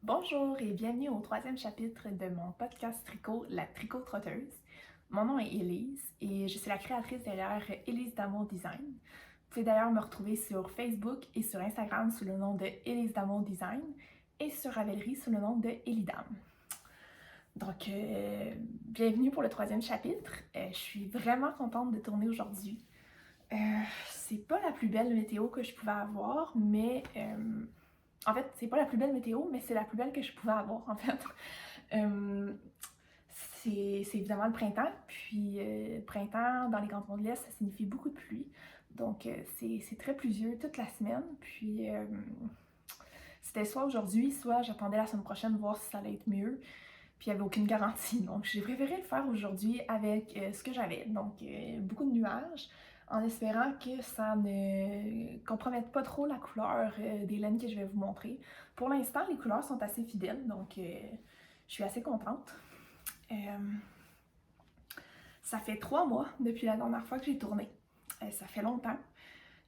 Bonjour et bienvenue au troisième chapitre de mon podcast tricot, La Tricot-Trotteuse. Mon nom est Élise et je suis la créatrice derrière Élise d'Amour Design. Vous pouvez d'ailleurs me retrouver sur Facebook et sur Instagram sous le nom de Élise d'Amour Design et sur Ravelry sous le nom de Elidam. Donc, bienvenue pour le troisième chapitre. Je suis vraiment contente de tourner aujourd'hui. C'est pas la plus belle météo que je pouvais avoir, mais en fait, c'est pas la plus belle météo, mais c'est la plus belle que je pouvais avoir, en fait. C'est évidemment le printemps, puis printemps dans les cantons de l'Est, ça signifie beaucoup de pluie. Donc, c'est très pluvieux toute la semaine, puis c'était soit aujourd'hui, soit j'attendais la semaine prochaine voir si ça allait être mieux, puis il n'y avait aucune garantie. Donc, j'ai préféré le faire aujourd'hui avec ce que j'avais. Donc, beaucoup de nuages, en espérant que ça ne compromette pas trop la couleur des laines que je vais vous montrer. Pour l'instant, les couleurs sont assez fidèles, donc je suis assez contente. Ça fait 3 mois depuis la dernière fois que j'ai tourné. Ça fait longtemps.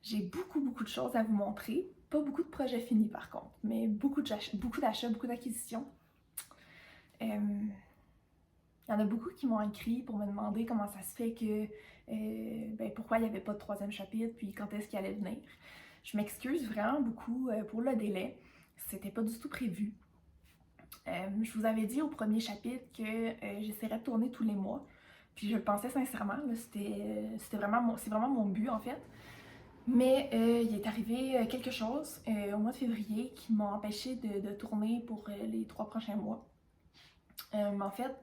J'ai beaucoup de choses à vous montrer. Pas beaucoup de projets finis par contre, mais beaucoup d'achats, beaucoup d'acquisitions. Il y en a beaucoup qui m'ont écrit pour me demander comment ça se fait que, pourquoi il n'y avait pas de troisième chapitre, puis quand est-ce qu'il allait venir. Je m'excuse vraiment beaucoup pour le délai. C'était pas du tout prévu. Je vous avais dit au premier chapitre que j'essaierais de tourner tous les mois. Puis je le pensais sincèrement, c'est vraiment mon but en fait. Mais il est arrivé quelque chose au mois de février qui m'a empêché de tourner pour les 3 prochains mois. En fait,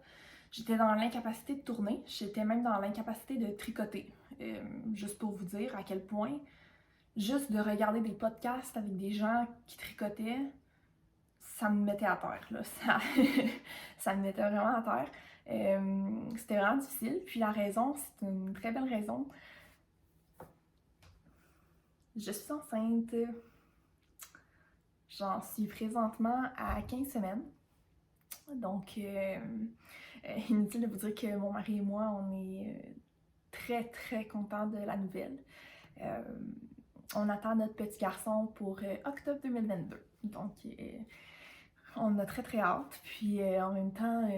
j'étais dans l'incapacité de tourner, j'étais même dans l'incapacité de tricoter. Juste pour vous dire à quel point, juste de regarder des podcasts avec des gens qui tricotaient, ça me mettait à terre, là. Ça me mettait vraiment à terre. C'était vraiment difficile. Puis la raison, c'est une très belle raison. Je suis enceinte. J'en suis présentement à 15 semaines. Donc, inutile de vous dire que mon mari et moi, on est très contents de la nouvelle. On attend notre petit garçon pour octobre 2022. Donc, on a très hâte. Puis en même temps,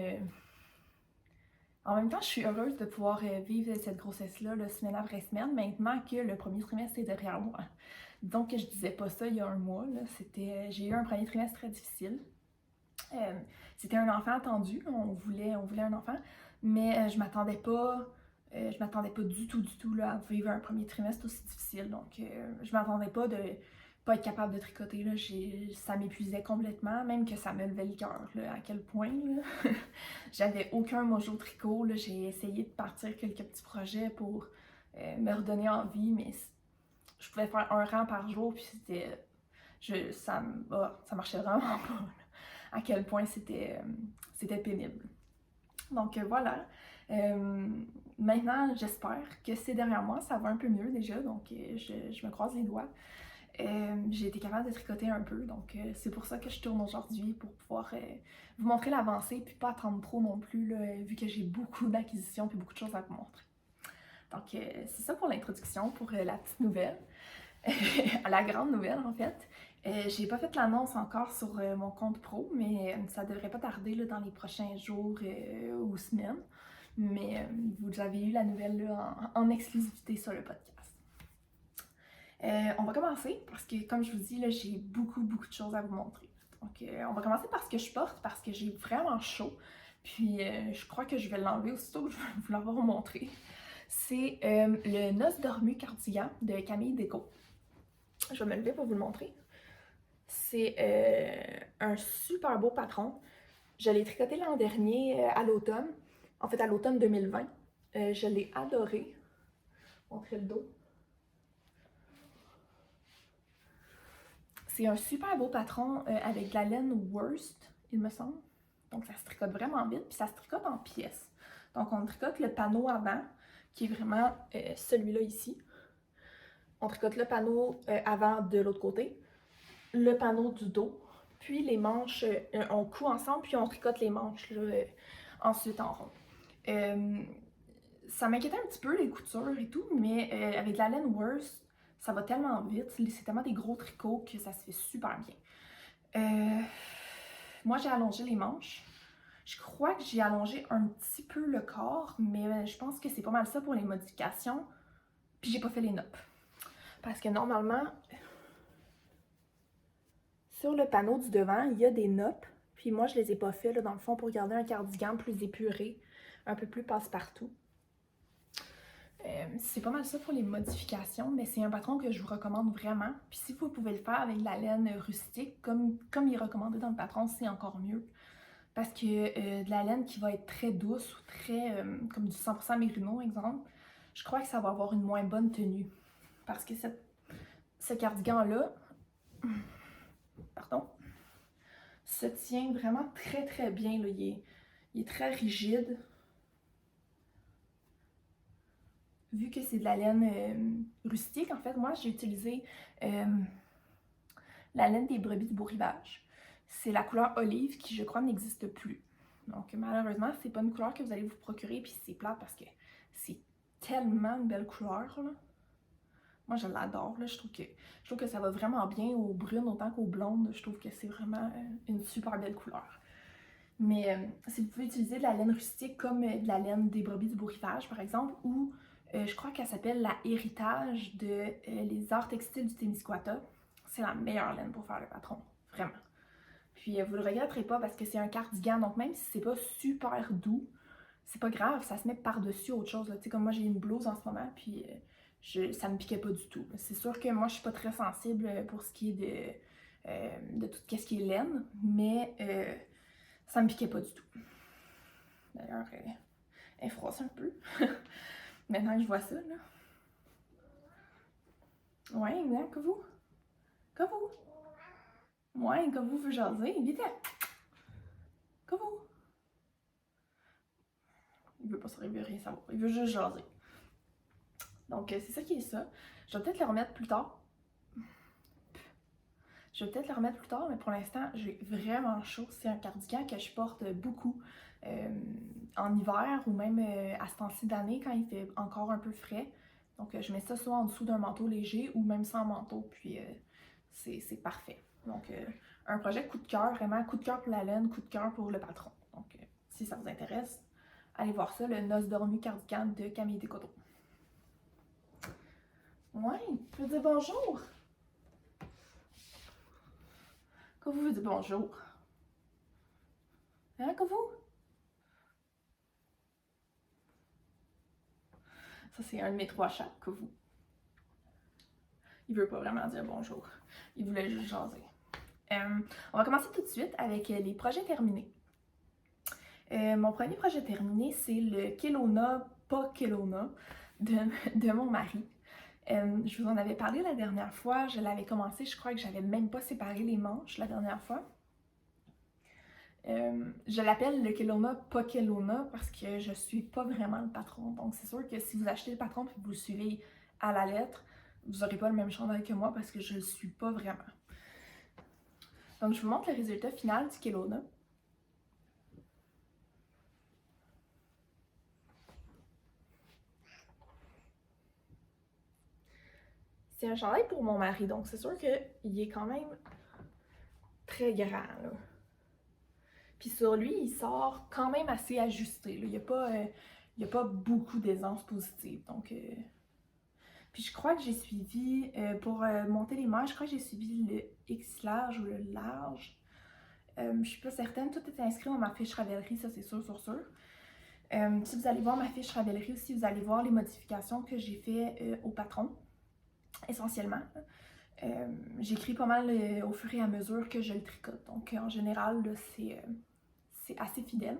je suis heureuse de pouvoir vivre cette grossesse-là là, semaine après semaine, maintenant que le premier trimestre est derrière moi. Donc, je disais pas ça il y a un mois. J'ai eu un premier trimestre très difficile. C'était un enfant attendu, on voulait un enfant, mais je m'attendais pas du tout là, à vivre un premier trimestre aussi difficile. Donc, je m'attendais pas de pas être capable de tricoter. Là. Ça m'épuisait complètement, même que ça me levait le cœur, à quel point. Là. J'avais aucun mojo tricot. Là. J'ai essayé de partir quelques petits projets pour me redonner envie, mais je pouvais faire un rang par jour, puis ça marchait vraiment pas. Là. À quel point c'était pénible. Donc voilà. Maintenant, j'espère que c'est derrière moi. Ça va un peu mieux déjà, donc je me croise les doigts. J'ai été capable de tricoter un peu, donc c'est pour ça que je tourne aujourd'hui, pour pouvoir vous montrer l'avancée, puis pas attendre trop non plus, là, vu que j'ai beaucoup d'acquisitions puis beaucoup de choses à vous montrer. Donc c'est ça pour l'introduction, pour la petite nouvelle. La grande nouvelle en fait. J'ai pas fait l'annonce encore sur mon compte pro, mais ça devrait pas tarder là, dans les prochains jours ou semaines. Mais vous avez eu la nouvelle là, en exclusivité sur le podcast. On va commencer parce que, comme je vous dis, là, j'ai beaucoup de choses à vous montrer. Donc, on va commencer par ce que je porte parce que j'ai vraiment chaud. Puis, je crois que je vais l'enlever aussitôt que je vais vous l'avoir montré. C'est le Noce Dormu cardigan de Camille Déco. Je vais me lever pour vous le montrer. C'est un super beau patron. Je l'ai tricoté l'an dernier à l'automne. En fait, à l'automne 2020. Je l'ai adoré. Montrer le dos. C'est un super beau patron avec de la laine Worst, il me semble. Donc, ça se tricote vraiment vite. Puis, ça se tricote en pièces. Donc, on tricote le panneau avant, qui est vraiment celui-là ici. On tricote le panneau avant de l'autre côté. Le panneau du dos, puis les manches, on coud ensemble, puis on tricote les manches là, ensuite en rond. Ça m'inquiétait un petit peu les coutures et tout, mais avec de la laine Worst, ça va tellement vite, c'est tellement des gros tricots que ça se fait super bien. Moi, j'ai allongé les manches. Je crois que j'ai allongé un petit peu le corps, mais je pense que c'est pas mal ça pour les modifications. Puis j'ai pas fait les noppes. Parce que normalement, sur le panneau du devant, il y a des noppes. Puis moi, je les ai pas fait, là, dans le fond, pour garder un cardigan plus épuré, un peu plus passe-partout. C'est pas mal ça pour les modifications, mais c'est un patron que je vous recommande vraiment. Puis si vous pouvez le faire avec de la laine rustique, comme il est recommandé dans le patron, c'est encore mieux. Parce que de la laine qui va être très douce ou très, comme du 100% mérino, exemple, je crois que ça va avoir une moins bonne tenue. Parce que ce cardigan-là, pardon, se tient vraiment très très bien, là. Il est très rigide. Vu que c'est de la laine rustique, en fait, moi j'ai utilisé la laine des brebis du beau rivage. C'est la couleur olive qui, je crois, n'existe plus. Donc malheureusement, c'est pas une couleur que vous allez vous procurer, puis c'est plate parce que c'est tellement une belle couleur, là. Moi, je l'adore, là. Je trouve que ça va vraiment bien aux brunes autant qu'aux blondes. Je trouve que c'est vraiment une super belle couleur. Mais si vous pouvez utiliser de la laine rustique comme de la laine des brebis du beau rivage, par exemple, ou je crois qu'elle s'appelle la Héritage de les arts textiles du Témiscouata, c'est la meilleure laine pour faire le patron, vraiment. Puis vous le regretterez pas parce que c'est un cardigan, donc même si c'est pas super doux, c'est pas grave, ça se met par-dessus autre chose. Tu sais, comme moi j'ai une blouse en ce moment, puis ça me piquait pas du tout. C'est sûr que moi je suis pas très sensible pour ce qui est de tout ce qui est laine, mais ça me piquait pas du tout. D'ailleurs, elle froisse un peu. Maintenant que je vois ça, là. Ouais, hein, que vous? Que vous? Ouais, que vous veut jaser? Vite! Que vous? Il veut pas se réveiller, ça va. Il veut juste jaser. Donc, c'est ça qui est ça. Je vais peut-être le remettre plus tard. Mais pour l'instant, j'ai vraiment chaud. C'est un cardigan que je porte beaucoup en hiver ou même à ce temps-ci d'année quand il fait encore un peu frais. Donc, je mets ça soit en dessous d'un manteau léger ou même sans manteau, puis c'est parfait. Donc, un projet coup de cœur, vraiment coup de cœur pour la laine, coup de cœur pour le patron. Donc, si ça vous intéresse, allez voir ça, le Noce dormi cardigan de Camille Descoteaux. Ouais, je veux dire bonjour! Que vous dites bonjour? Hein, que vous? Ça, c'est un de mes 3 chats, que vous. Il veut pas vraiment dire bonjour. Il voulait juste jaser. On va commencer tout de suite avec les projets terminés. Mon premier projet terminé, c'est le Kelowna, pas Kelowna, de mon mari. Je vous en avais parlé la dernière fois. Je l'avais commencé, je crois que j'avais même pas séparé les manches la dernière fois. Je l'appelle le Kelowna, pas Kelowna, parce que je suis pas vraiment le patron. Donc c'est sûr que si vous achetez le patron et que vous le suivez à la lettre, vous n'aurez pas le même chandail que moi parce que je le suis pas vraiment. Donc je vous montre le résultat final du Kelowna. C'est un chandail pour mon mari, donc c'est sûr qu'il est quand même très grand, là. Puis sur lui, il sort quand même assez ajusté, là. Il n'y a pas beaucoup d'aisance positive, donc... Puis je crois que j'ai suivi, pour monter les manches, je crois que j'ai suivi le X large ou le large. Je suis pas certaine, tout est inscrit dans ma fiche Ravelry, ça c'est sûr. Si vous allez voir ma fiche Ravelry aussi, vous allez voir les modifications que j'ai fait au patron, essentiellement. J'écris pas mal au fur et à mesure que je le tricote, donc en général, c'est assez fidèle.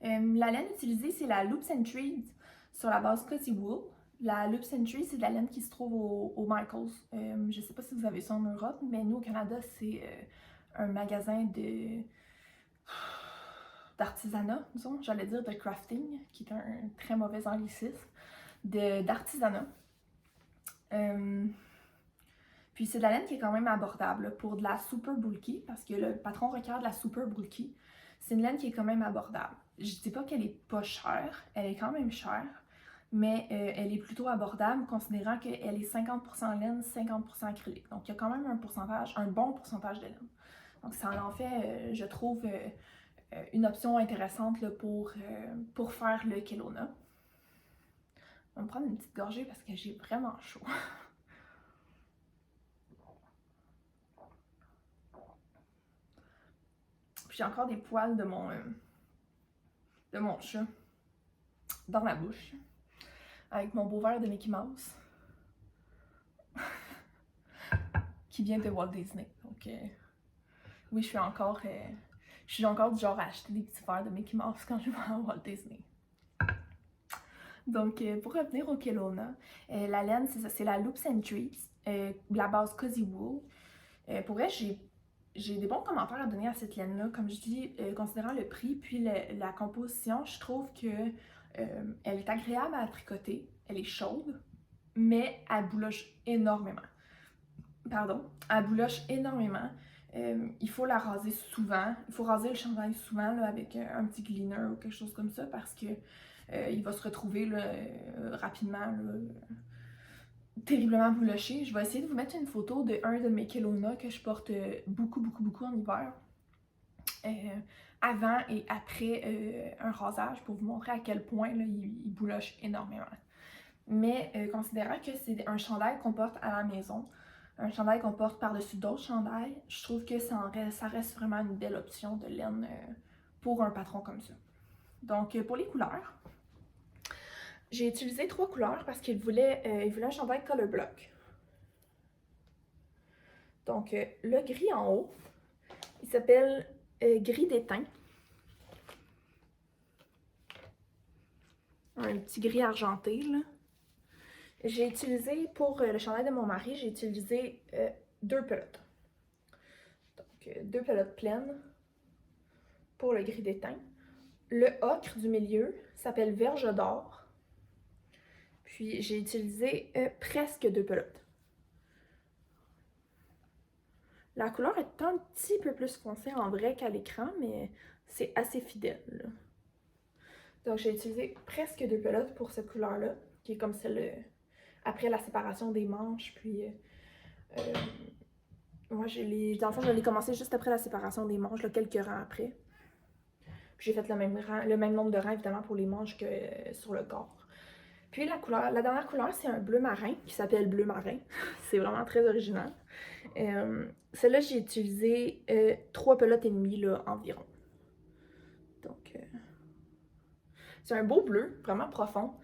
La laine utilisée, c'est la Loops and Trees sur la base Cozy Wool. La Loops and Trees, c'est de la laine qui se trouve au Michaels. Je sais pas si vous avez ça en Europe, mais nous au Canada, c'est un magasin d'artisanat, disons, j'allais dire de crafting, qui est un très mauvais anglicisme, d'artisanat. Puis c'est de la laine qui est quand même abordable pour de la super bulky, parce que le patron requiert de la super bulky. C'est une laine qui est quand même abordable. Je dis pas qu'elle est pas chère, elle est quand même chère, mais elle est plutôt abordable considérant qu'elle est 50% laine, 50% acrylique. Donc il y a quand même un bon pourcentage de laine. Donc ça en fait, je trouve, une option intéressante là, pour faire le Kelowna. On va me prendre une petite gorgée parce que j'ai vraiment chaud. Puis j'ai encore des poils de mon chat dans la bouche. Avec mon beau verre de Mickey Mouse. Qui vient de Walt Disney. Donc oui, je suis encore du genre à acheter des petits verres de Mickey Mouse quand je vais à Walt Disney. Donc, pour revenir au Kelowna, la laine, c'est ça, c'est la Loops and Treats, la base Cozy Wool. Pour vrai, j'ai des bons commentaires à donner à cette laine-là. Comme je dis, considérant le prix puis la composition, je trouve que elle est agréable à tricoter, elle est chaude, mais elle bouloche énormément. Elle bouloche énormément. Il faut la raser souvent. Il faut raser le chandail souvent là, avec un petit cleaner ou quelque chose comme ça parce que il va se retrouver là, rapidement là, terriblement bouloché. Je vais essayer de vous mettre une photo de un de mes Kelowna que je porte beaucoup en hiver. Avant et après un rasage pour vous montrer à quel point là, il bouloche énormément. Mais considérant que c'est un chandail qu'on porte à la maison, un chandail qu'on porte par-dessus d'autres chandails, je trouve que ça reste vraiment une belle option de laine pour un patron comme ça. Donc pour les couleurs, j'ai utilisé 3 couleurs parce qu'il voulait un chandail color block. Donc le gris en haut, il s'appelle gris d'étain. Un petit gris argenté là. J'ai utilisé, pour le chandail de mon mari, j'ai utilisé 2 pelotes. Donc 2 pelotes pleines pour le gris d'étain. Le ocre du milieu s'appelle verge d'or. Puis j'ai utilisé presque 2 pelotes. La couleur est un petit peu plus foncée en vrai qu'à l'écran, mais c'est assez fidèle. Là. Donc j'ai utilisé presque 2 pelotes pour cette couleur-là, qui est comme celle après la séparation des manches. Puis moi, dans le fond, je l'ai commencé juste après la séparation des manches, là, quelques rangs après. Puis j'ai fait le même nombre de rangs, évidemment, pour les manches que sur le corps. Puis la dernière couleur, c'est un bleu marin qui s'appelle bleu marin. C'est vraiment très original. Celle-là, j'ai utilisé 3 pelotes et demie là, environ. Donc, c'est un beau bleu, vraiment profond.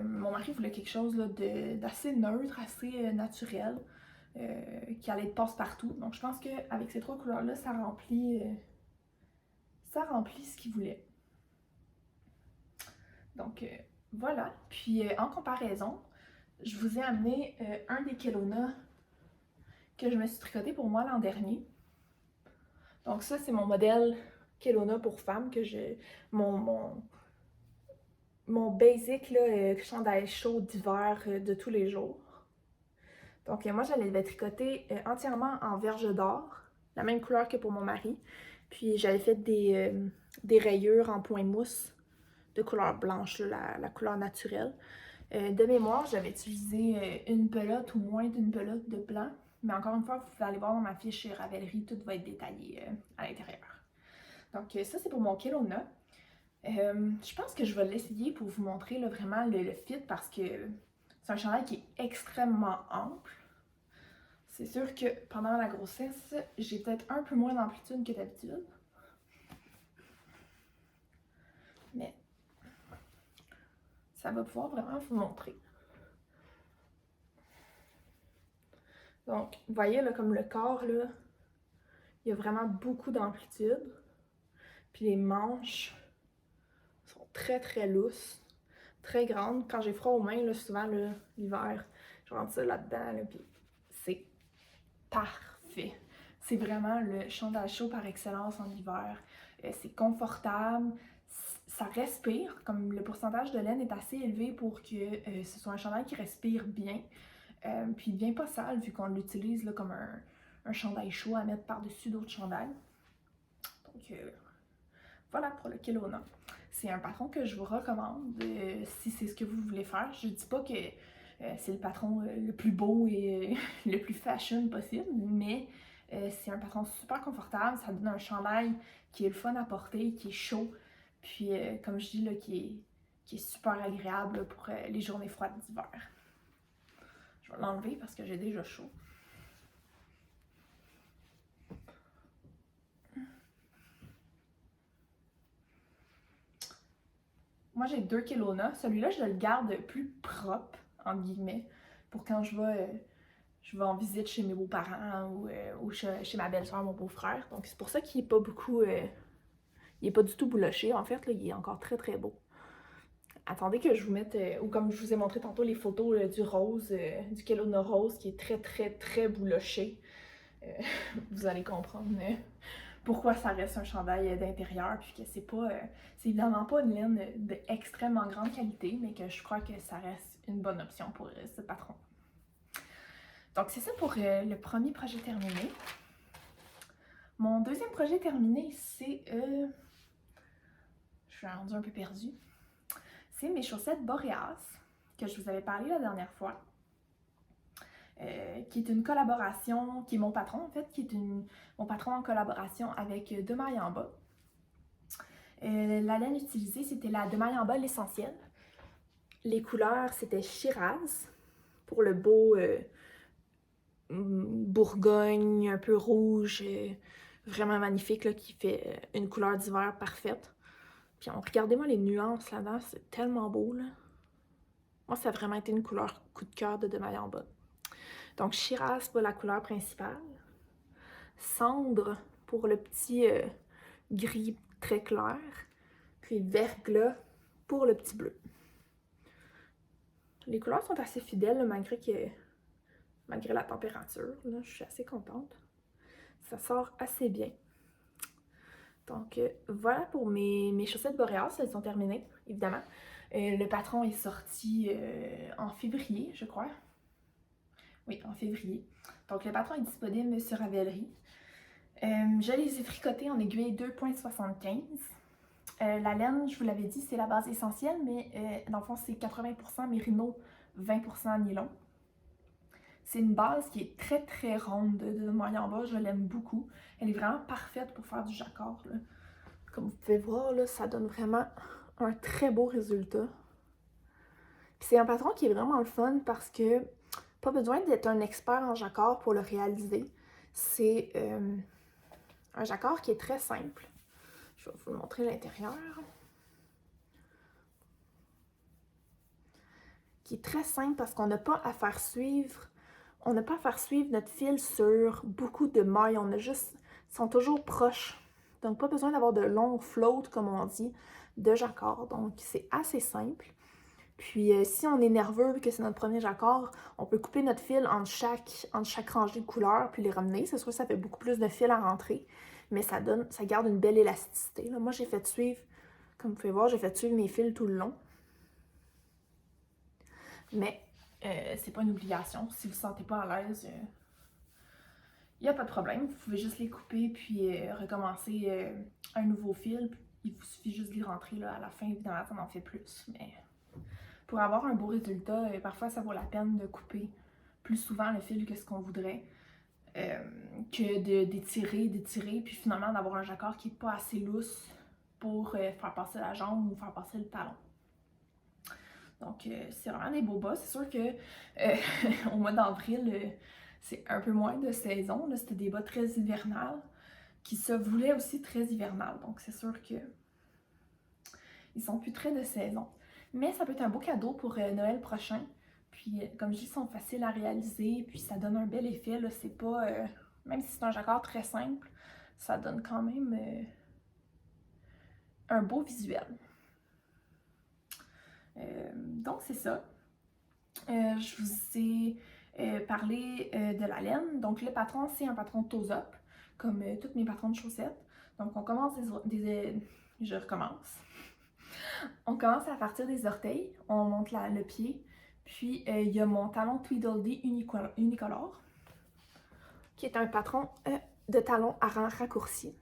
Mon mari voulait quelque chose d'assez neutre, assez naturel, qui allait être passe-partout. Donc, je pense qu'avec ces 3 couleurs-là, ça remplit ce qu'il voulait. Donc, voilà. Puis, en comparaison, je vous ai amené un des Kelowna que je me suis tricoté pour moi l'an dernier. Donc ça, c'est mon modèle Kelowna pour femme que j'ai... Mon basic là, chandail chaud d'hiver de tous les jours. Donc moi, je l'avais tricoté entièrement en verge d'or, la même couleur que pour mon mari. Puis j'avais fait des rayures en point mousse de couleur blanche, là, la couleur naturelle. De mémoire, j'avais utilisé une pelote ou moins d'une pelote de blanc. Mais encore une fois, vous pouvez aller voir dans ma fiche Ravelry, tout va être détaillé à l'intérieur. Donc ça, c'est pour mon Kelowna. Je pense que je vais l'essayer pour vous montrer là, vraiment le fit parce que c'est un chandail qui est extrêmement ample. C'est sûr que pendant la grossesse, j'ai peut-être un peu moins d'amplitude que d'habitude. Mais ça va pouvoir vraiment vous montrer. Donc, vous voyez, là, comme le corps, là, il y a vraiment beaucoup d'amplitude. Puis les manches sont très lousses, très grandes. Quand j'ai froid aux mains, là, souvent, l'hiver, je rentre ça là-dedans, là, puis c'est parfait. C'est vraiment le chandail chaud par excellence en hiver. C'est confortable, ça respire, comme le pourcentage de laine est assez élevé pour que ce soit un chandail qui respire bien. Puis il devient pas sale vu qu'on l'utilise là, comme un chandail chaud à mettre par-dessus d'autres chandails. Donc voilà pour le Kelowna. C'est un patron que je vous recommande si c'est ce que vous voulez faire. Je dis pas que c'est le patron le plus beau et le plus fashion possible, mais C'est un patron super confortable, ça donne un chandail qui est le fun à porter, qui est chaud, puis comme je dis, là, qui est super agréable là, pour les journées froides d'hiver. Je vais l'enlever parce que j'ai déjà chaud. Moi, j'ai 2 Kelowna. Celui-là, je le garde plus propre, entre guillemets, pour quand je vais en visite chez mes beaux-parents ou chez ma belle-sœur, mon beau-frère. Donc, c'est pour ça qu'il n'est pas beaucoup... il est pas du tout bouloché, en fait. Là, il est encore très, très beau. Attendez que je vous mette, ou comme je vous ai montré tantôt, les photos du rose, du Kelowna rose, qui est très, très, très bouloché. Vous allez comprendre pourquoi ça reste un chandail d'intérieur, puis que c'est évidemment pas une laine d'extrêmement grande qualité, mais que je crois que ça reste une bonne option pour ce patron. Donc c'est ça pour le premier projet terminé. Mon deuxième projet terminé, c'est... je suis rendue un peu perdue. C'est mes chaussettes Boreas, que je vous avais parlé la dernière fois. Qui est une collaboration, qui est mon patron en fait, qui est mon patron en collaboration avec De Maille en bas. La laine utilisée, c'était la De Maille en bas, l'essentiel. Les couleurs, c'était Shiraz, pour le beau Bourgogne, un peu rouge, vraiment magnifique, là, qui fait une couleur d'hiver parfaite. Puis regardez-moi les nuances là-dedans, c'est tellement beau, là. Moi, ça a vraiment été une couleur coup de cœur de Maille en bas. Donc, Shiraz pour la couleur principale. Cendre pour le petit gris très clair. Puis verglas pour le petit bleu. Les couleurs sont assez fidèles, là, malgré la température. Là, je suis assez contente. Ça sort assez bien. Donc, voilà pour mes chaussettes Boreas. Elles sont terminées, évidemment. Le patron est sorti en février, je crois. Oui, en février. Donc, le patron est disponible sur Ravelry. Je les ai tricotées en aiguille 2,75. La laine, je vous l'avais dit, c'est la base essentielle, mais dans le fond, c'est 80% mérino, 20% nylon. C'est une base qui est très très ronde de Maille en bas, je l'aime beaucoup. Elle est vraiment parfaite pour faire du jacquard, là. Comme vous pouvez voir, là, ça donne vraiment un très beau résultat. C'est un patron qui est vraiment le fun parce que pas besoin d'être un expert en jacquard pour le réaliser. C'est un jacquard qui est très simple. Je vais vous montrer l'intérieur. Qui est très simple parce qu'on n'a pas à faire suivre. On n'a pas à faire suivre notre fil sur beaucoup de mailles. Ils sont toujours proches. Donc, pas besoin d'avoir de longs floats, comme on dit, de jacquard. Donc, c'est assez simple. Puis, si on est nerveux et que c'est notre premier jacquard, on peut couper notre fil entre chaque rangée de couleurs puis les ramener. C'est sûr que ça fait beaucoup plus de fil à rentrer, mais ça garde une belle élasticité. Là, moi, j'ai fait suivre, comme vous pouvez voir, j'ai fait suivre mes fils tout le long. Mais c'est pas une obligation. Si vous ne vous sentez pas à l'aise, il n'y a pas de problème. Vous pouvez juste les couper puis recommencer un nouveau fil. Il vous suffit juste de les rentrer là, à la fin. Évidemment, ça en fait plus. Mais pour avoir un beau résultat, parfois ça vaut la peine de couper plus souvent le fil que ce qu'on voudrait. Que d'étirer, puis finalement d'avoir un jacquard qui n'est pas assez lousse pour faire passer la jambe ou faire passer le talon. Donc, c'est vraiment des beaux bas. C'est sûr que au mois d'avril, c'est un peu moins de saison. C'était des bas très hivernales qui se voulaient aussi très hivernales. Donc, c'est sûr que ils sont plus très de saison. Mais ça peut être un beau cadeau pour Noël prochain. Puis, comme je dis, ils sont faciles à réaliser. Puis, ça donne un bel effet. C'est pas... même si c'est un jacquard très simple, ça donne quand même un beau visuel. Donc, c'est ça. Je vous ai parlé de la laine. Donc, le patron, c'est un patron Toes-Up, comme tous mes patrons de chaussettes. Donc, on commence je recommence. On commence à partir des orteils, on monte le pied, puis il y a mon talon Tweedledee unicolore, qui est un patron de talon à rang raccourci.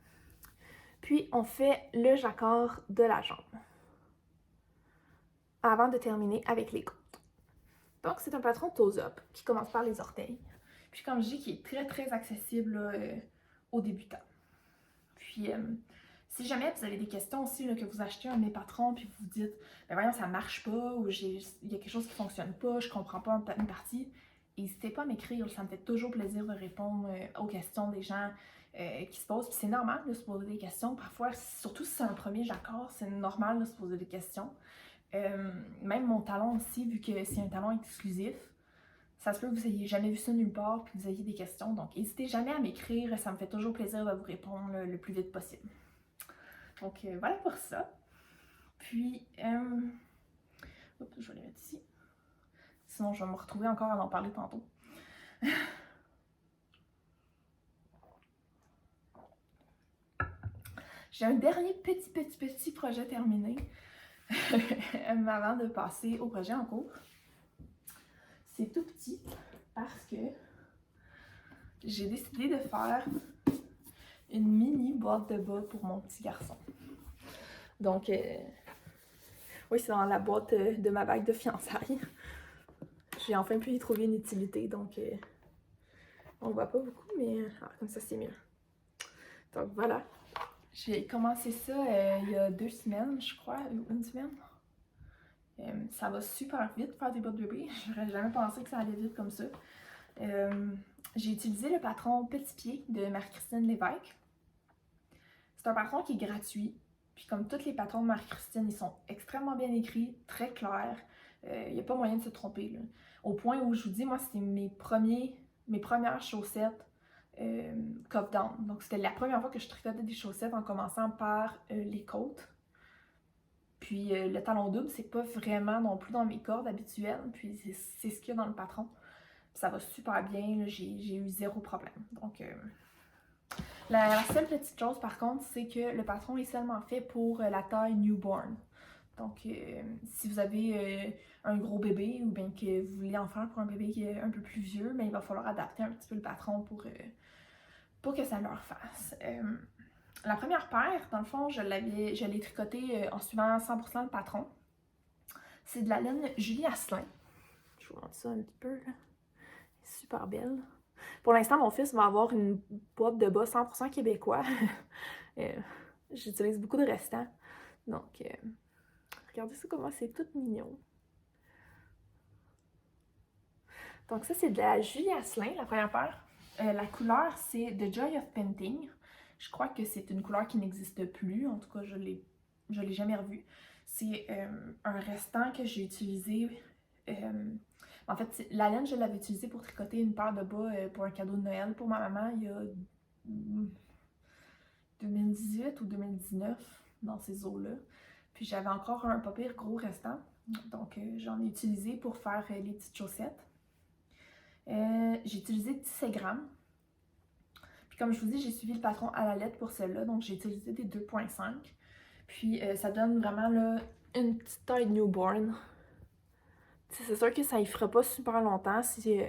Puis, on fait le jacquard de la jambe, avant de terminer avec les côtes. Donc, c'est un patron Toes-Up qui commence par les orteils. Puis comme je dis, qui est très accessible là, aux débutants. Puis si jamais vous avez des questions aussi, là, que vous achetez un de mes patrons, puis vous vous dites, ben voyons, ça marche pas, ou il y a quelque chose qui fonctionne pas, je comprends pas une partie, n'hésitez pas à m'écrire, ça me fait toujours plaisir de répondre aux questions des gens qui se posent. Puis c'est normal de se poser des questions, parfois, surtout si c'est un premier jacquard, c'est normal de se poser des questions. Même mon talon aussi, vu que c'est un talon exclusif, ça se peut que vous n'ayez jamais vu ça nulle part, puis que vous ayez des questions, donc n'hésitez jamais à m'écrire, ça me fait toujours plaisir de vous répondre le plus vite possible. Donc voilà pour ça. Puis, oups, je vais les mettre ici. Sinon, je vais me retrouver encore à en parler tantôt. J'ai un dernier petit projet terminé avant de passer au projet en cours. C'est tout petit parce que j'ai décidé de faire une mini boîte de bas pour mon petit garçon. Donc, oui, c'est dans la boîte de ma bague de fiançailles. J'ai enfin pu y trouver une utilité, donc on voit pas beaucoup, mais comme ça c'est mieux. Donc voilà. J'ai commencé ça il y a 2 semaines, je crois, ou 1 semaine. Ça va super vite faire des bottes bébés. J'aurais jamais pensé que ça allait vite comme ça. J'ai utilisé le patron Petit Pied de Marie-Christine Lévesque. C'est un patron qui est gratuit. Puis comme tous les patrons de Marie-Christine, ils sont extrêmement bien écrits, très clairs. Il n'y a pas moyen de se tromper, là. Au point où je vous dis, moi, c'était mes premières chaussettes cuff down. Donc c'était la première fois que je tricotais des chaussettes en commençant par les côtes. Puis le talon double, c'est pas vraiment non plus dans mes cordes habituelles. Puis c'est ce qu'il y a dans le patron. Puis ça va super bien, j'ai eu 0 problème. Donc la seule petite chose par contre, c'est que le patron est seulement fait pour la taille newborn. Donc si vous avez un gros bébé ou bien que vous voulez en faire pour un bébé qui est un peu plus vieux, mais il va falloir adapter un petit peu le patron pour que ça leur fasse. La première paire, dans le fond, je l'ai tricotée en suivant 100% le patron. C'est de la laine Julie Asselin. Je vous montre ça un petit peu, là. Super belle. Pour l'instant, mon fils va avoir une boîte de bas 100% québécois. J'utilise beaucoup de restants. Donc, regardez ça comment c'est tout mignon. Donc ça, c'est de la Julie Asselin, la première paire. La couleur, c'est The Joy of Painting. Je crois que c'est une couleur qui n'existe plus. En tout cas, je l'ai jamais revue. C'est un restant que j'ai utilisé. En fait, la laine, je l'avais utilisée pour tricoter une paire de bas pour un cadeau de Noël pour ma maman il y a 2018 ou 2019, dans ces eaux-là. Puis j'avais encore un pas pire gros restant. Donc j'en ai utilisé pour faire les petites chaussettes. J'ai utilisé 10 grammes. Puis comme je vous dis, j'ai suivi le patron à la lettre pour celle-là, donc j'ai utilisé des 2,5. Puis ça donne vraiment là, une petite taille newborn. C'est sûr que ça y fera pas super longtemps si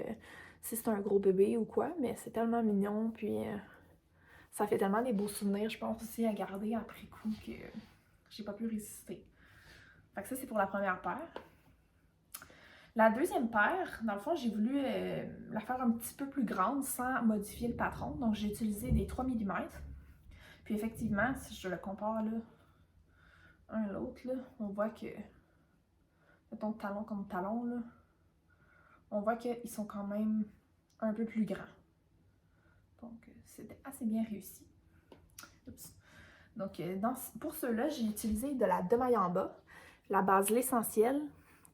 c'est un gros bébé ou quoi, mais c'est tellement mignon, puis ça fait tellement des beaux souvenirs, je pense aussi à garder après coup que j'ai pas pu résister. Fait que ça, c'est pour la première paire. La deuxième paire, dans le fond, j'ai voulu la faire un petit peu plus grande sans modifier le patron. Donc, j'ai utilisé des 3 mm. Puis effectivement, si je le compare là, un à l'autre, on voit que, mettons talon comme talon, là, on voit qu'ils sont quand même un peu plus grands. Donc, c'était assez bien réussi. Oups. Donc, pour ceux-là, j'ai utilisé de la demaille en bas, la base L'Essentiel,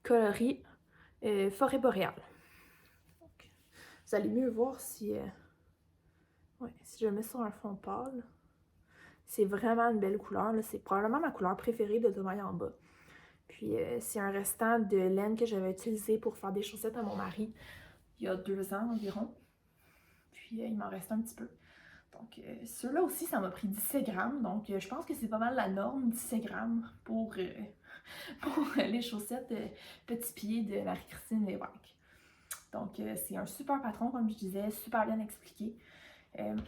coloris Forêt boréale. Donc, vous allez mieux voir si, si je le mets sur un fond pâle. C'est vraiment une belle couleur. C'est probablement ma couleur préférée de demaille en bas. Puis, c'est un restant de laine que j'avais utilisé pour faire des chaussettes à mon mari il y a 2 ans environ. Puis, il m'en reste un petit peu. Donc, ceux-là aussi, ça m'a pris 17 grammes. Donc, je pense que c'est pas mal la norme, 17 grammes pour les chaussettes Petit Pied de Marie-Christine Lévesque. Donc, c'est un super patron, comme je disais, super bien expliqué.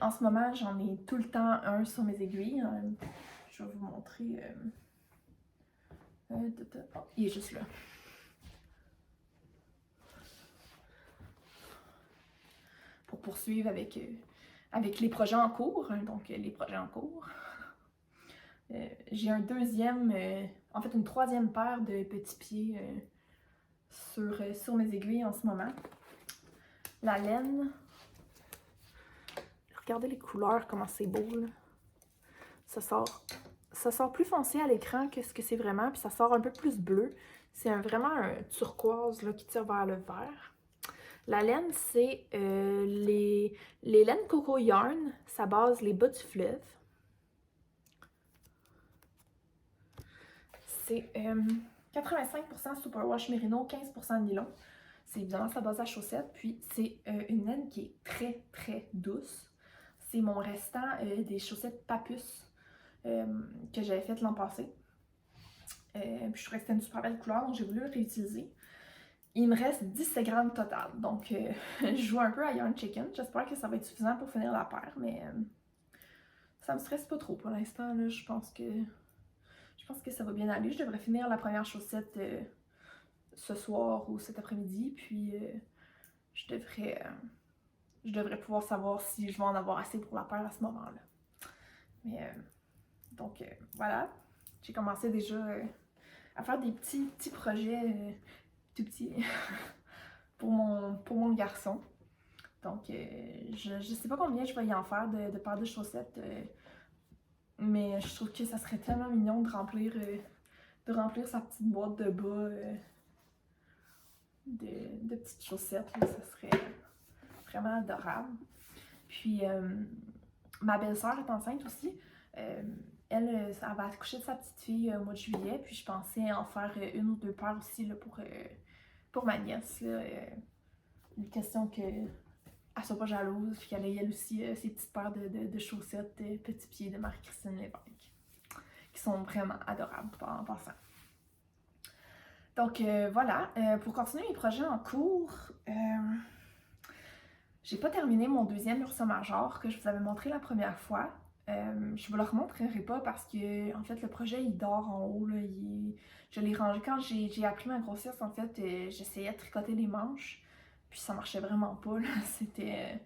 En ce moment, j'en ai tout le temps un sur mes aiguilles. Je vais vous montrer. Oh, il est juste là. pour poursuivre avec les projets en cours. Donc, les projets en cours. J'ai un deuxième, en fait une troisième paire de petits pieds sur mes aiguilles en ce moment. La laine. Regardez les couleurs, comment c'est beau, là. Ça sort plus foncé à l'écran que ce que c'est vraiment, puis ça sort un peu plus bleu. C'est vraiment un turquoise là, qui tire vers le vert. La laine, c'est les laines Coco Yarn. Ça base les bas du fleuve. C'est 85% superwash mérino, 15% nylon. C'est évidemment sa base à chaussettes. Puis c'est une laine qui est très très douce. C'est mon restant des chaussettes Papus que j'avais faites l'an passé. Puis je trouvais que c'était une super belle couleur, donc j'ai voulu le réutiliser. Il me reste 17 grammes total, donc je joue un peu à Yarn Chicken. J'espère que ça va être suffisant pour finir la paire, mais ça me stresse pas trop pour l'instant. Je pense que ça va bien aller. Je devrais finir la première chaussette ce soir ou cet après-midi, puis je devrais pouvoir savoir si je vais en avoir assez pour la paire à ce moment-là. Mais donc voilà, j'ai commencé déjà à faire des petits projets tout petits pour mon garçon. Donc je sais pas combien je vais y en faire de paires de chaussettes, mais je trouve que ça serait tellement mignon de remplir sa petite boîte de bas de petites chaussettes. Là, ça serait vraiment adorable. Puis ma belle-sœur est enceinte aussi. Elle va accoucher de sa petite fille au mois de juillet, puis je pensais en faire une ou deux paires aussi là, pour ma nièce. Là, une question qu'elle soit pas jalouse, puis qu'elle ait elle aussi ses petites paires de chaussettes petits pieds de Marie-Christine Lévesque, qui sont vraiment adorables en passant. Donc voilà, pour continuer mes projets en cours, j'ai pas terminé mon deuxième Ursa Major que je vous avais montré la première fois. Je vous le remontrerai pas parce que en fait le projet il dort en haut là, je l'ai rangé quand j'ai appris ma grossesse. En fait j'essayais de tricoter les manches puis ça marchait vraiment pas là. C'était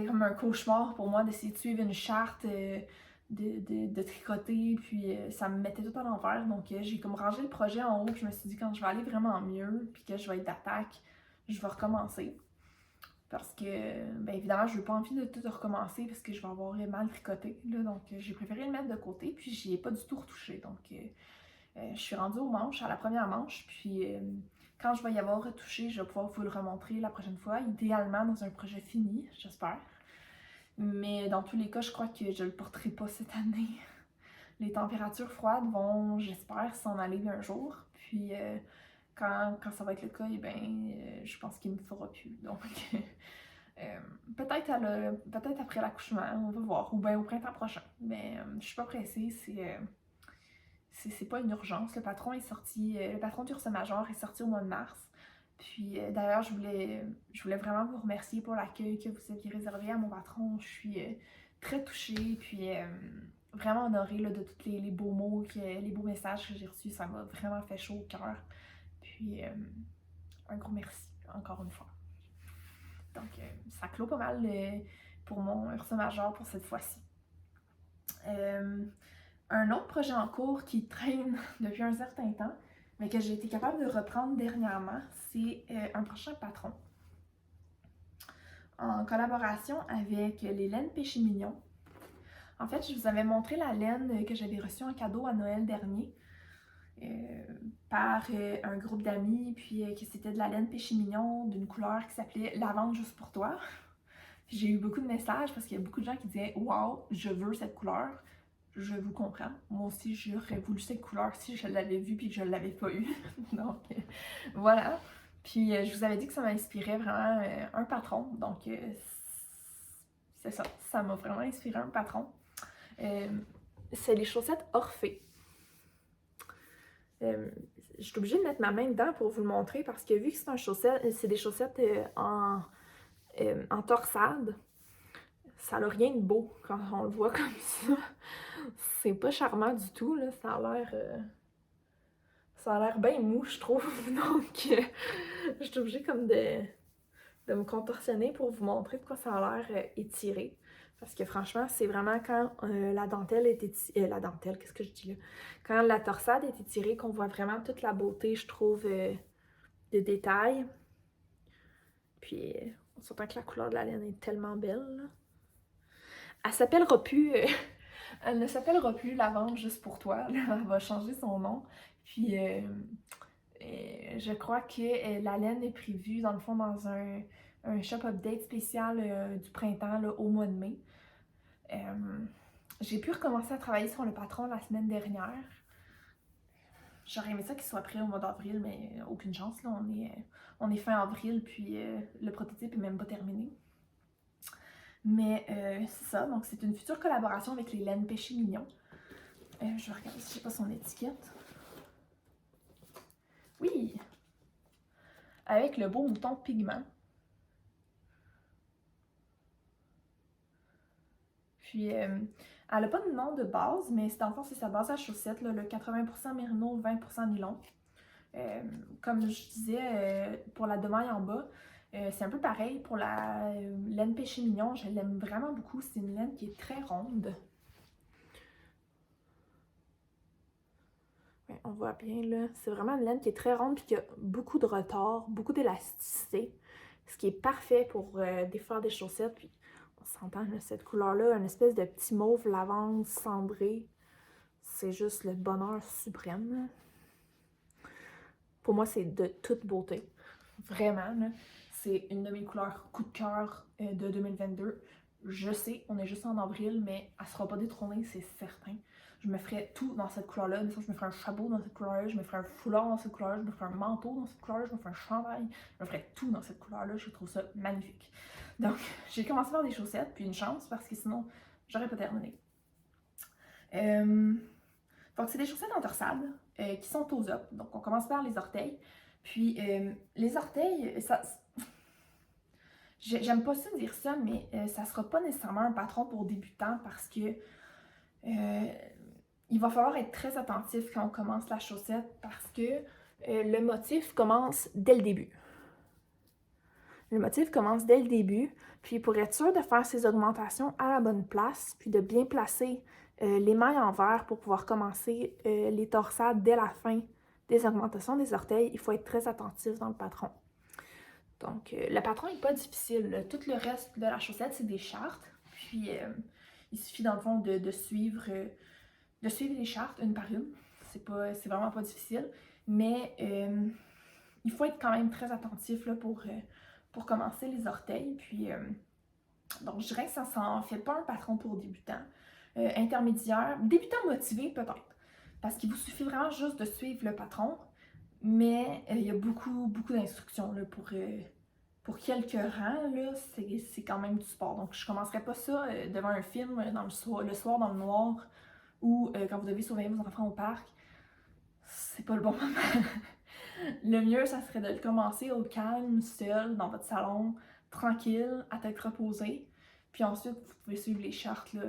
comme un cauchemar pour moi d'essayer de suivre une charte de tricoter, puis ça me mettait tout à l'envers. Donc j'ai comme rangé le projet en haut, puis je me suis dit quand je vais aller vraiment mieux puis que je vais être d'attaque, je vais recommencer. Parce que, bien évidemment, je n'ai pas envie de tout recommencer parce que je vais avoir mal tricoté. Là, donc, j'ai préféré le mettre de côté, puis j'y ai pas du tout retouché. Donc, je suis rendue aux manches, à la première manche, puis quand je vais y avoir retouché, je vais pouvoir vous le remontrer la prochaine fois, idéalement dans un projet fini, j'espère. Mais dans tous les cas, je crois que je le porterai pas cette année. Les températures froides vont, j'espère, s'en aller un jour. Puis, quand ça va être le cas, eh bien, je pense qu'il me fera plus. Donc, peut-être après l'accouchement, on va voir. Ou bien au printemps prochain. Mais je suis pas pressée, c'est pas une urgence. Le patron est sorti, le patron d'Ursa Major est sorti au mois de mars. Puis d'ailleurs, je voulais vraiment vous remercier pour l'accueil que vous aviez réservé à mon patron. Je suis très touchée, puis vraiment honorée là, de tous les beaux mots, les beaux messages que j'ai reçus. Ça m'a vraiment fait chaud au cœur. Puis un gros merci, encore une fois. Donc ça clôt pas mal pour mon Ursa Major pour cette fois-ci. Un autre projet en cours qui traîne depuis un certain temps, mais que j'ai été capable de reprendre dernièrement, c'est un prochain patron. En collaboration avec les laines Péché Mignon. En fait, je vous avais montré la laine que j'avais reçue en cadeau à Noël dernier par un groupe d'amis, puis que c'était de la laine Péché Mignon d'une couleur qui s'appelait Lavande juste pour toi. J'ai eu beaucoup de messages parce qu'il y a beaucoup de gens qui disaient « Wow, je veux cette couleur ». Je vous comprends. Moi aussi, j'aurais voulu cette couleur si je l'avais vue puis que je ne l'avais pas eue. Donc, voilà. Puis, je vous avais dit que ça m'inspirait vraiment un patron. Donc, c'est ça. Ça m'a vraiment inspiré un patron. C'est les chaussettes Orphée. Je suis obligée de mettre ma main dedans pour vous le montrer parce que vu que c'est des chaussettes en torsade, ça n'a rien de beau quand on le voit comme ça. C'est pas charmant du tout, là. Ça a l'air bien mou, je trouve. Donc, je suis obligée comme de de me contorsionner pour vous montrer de quoi ça a l'air étiré. Parce que franchement, c'est vraiment quand la dentelle est étirée... la dentelle, qu'est-ce que je dis là? Quand la torsade est étirée qu'on voit vraiment toute la beauté, je trouve, de détails. Puis, on s'entend que la couleur de la laine est tellement belle, là. Elle s'appellera plus... elle ne s'appellera plus Lavande juste pour toi, là. Elle va changer son nom. Puis, je crois que la laine est prévue, dans le fond, dans un shop update spécial du printemps, là, au mois de mai. J'ai pu recommencer à travailler sur le patron la semaine dernière. J'aurais aimé ça qu'il soit prêt au mois d'avril, mais aucune chance, là. On est fin avril, puis le prototype est même pas terminé. Mais c'est ça, donc c'est une future collaboration avec les laines Péché Mignon. Je vais regarder si j'ai pas son étiquette. Oui! Avec le beau mouton pigment. Puis, elle n'a pas de nom de base, mais dans le fond, c'est sa base à chaussettes, là, le 80% mérino, 20% nylon. Comme je disais, pour la demaille en bas, c'est un peu pareil pour la laine Péché Mignon. Je l'aime vraiment beaucoup. C'est une laine qui est très ronde. Ouais, on voit bien là. C'est vraiment une laine qui est très ronde et qui a beaucoup de retors, beaucoup d'élasticité. Ce qui est parfait pour défaire des chaussettes. Puis on s'entend, cette couleur-là, une espèce de petit mauve lavande cendré. C'est juste le bonheur suprême, là. Pour moi, c'est de toute beauté. Vraiment, là. C'est une de mes couleurs coup de cœur de 2022. Je sais, on est juste en avril, mais elle sera pas détrônée, c'est certain. Je me ferais tout dans cette couleur-là. Je me ferais un chapeau dans cette couleur-là, je me ferais un foulard dans cette couleur-là, je me ferais un manteau dans cette couleur-là, je me ferais un chandail. Je me ferais tout dans cette couleur-là. Je trouve ça magnifique. Donc, j'ai commencé par des chaussettes, puis une chance, parce que sinon, j'aurais pas terminé. Donc, c'est des chaussettes en torsade qui sont aux up. Donc, on commence par les orteils. Puis, les orteils, ça... J'aime pas ça dire ça, mais ça sera pas nécessairement un patron pour débutants parce que il va falloir être très attentif quand on commence la chaussette parce que le motif commence dès le début. Le motif commence dès le début, puis pour être sûr de faire ses augmentations à la bonne place, puis de bien placer les mailles en vert pour pouvoir commencer les torsades dès la fin des augmentations des orteils, il faut être très attentif dans le patron. Donc, le patron n'est pas difficile. Tout le reste de la chaussette, c'est des chartes. Puis, il suffit dans le fond de suivre les chartes une par une. C'est vraiment pas difficile. Mais il faut être quand même très attentif là, pour commencer les orteils. Puis, donc, je dirais que ça s'en fait pas un patron pour débutants. Intermédiaire, débutant motivé peut-être. Parce qu'il vous suffit vraiment juste de suivre le patron. Mais il y a beaucoup d'instructions là, pour quelques rangs, là, c'est quand même du sport. Donc je commencerai pas ça devant un film le soir dans le noir ou quand vous devez surveiller vos enfants au parc. C'est pas le bon moment. Le mieux, ça serait de le commencer au calme, seul, dans votre salon, tranquille, à tête reposée. Puis ensuite, vous pouvez suivre les chartes là,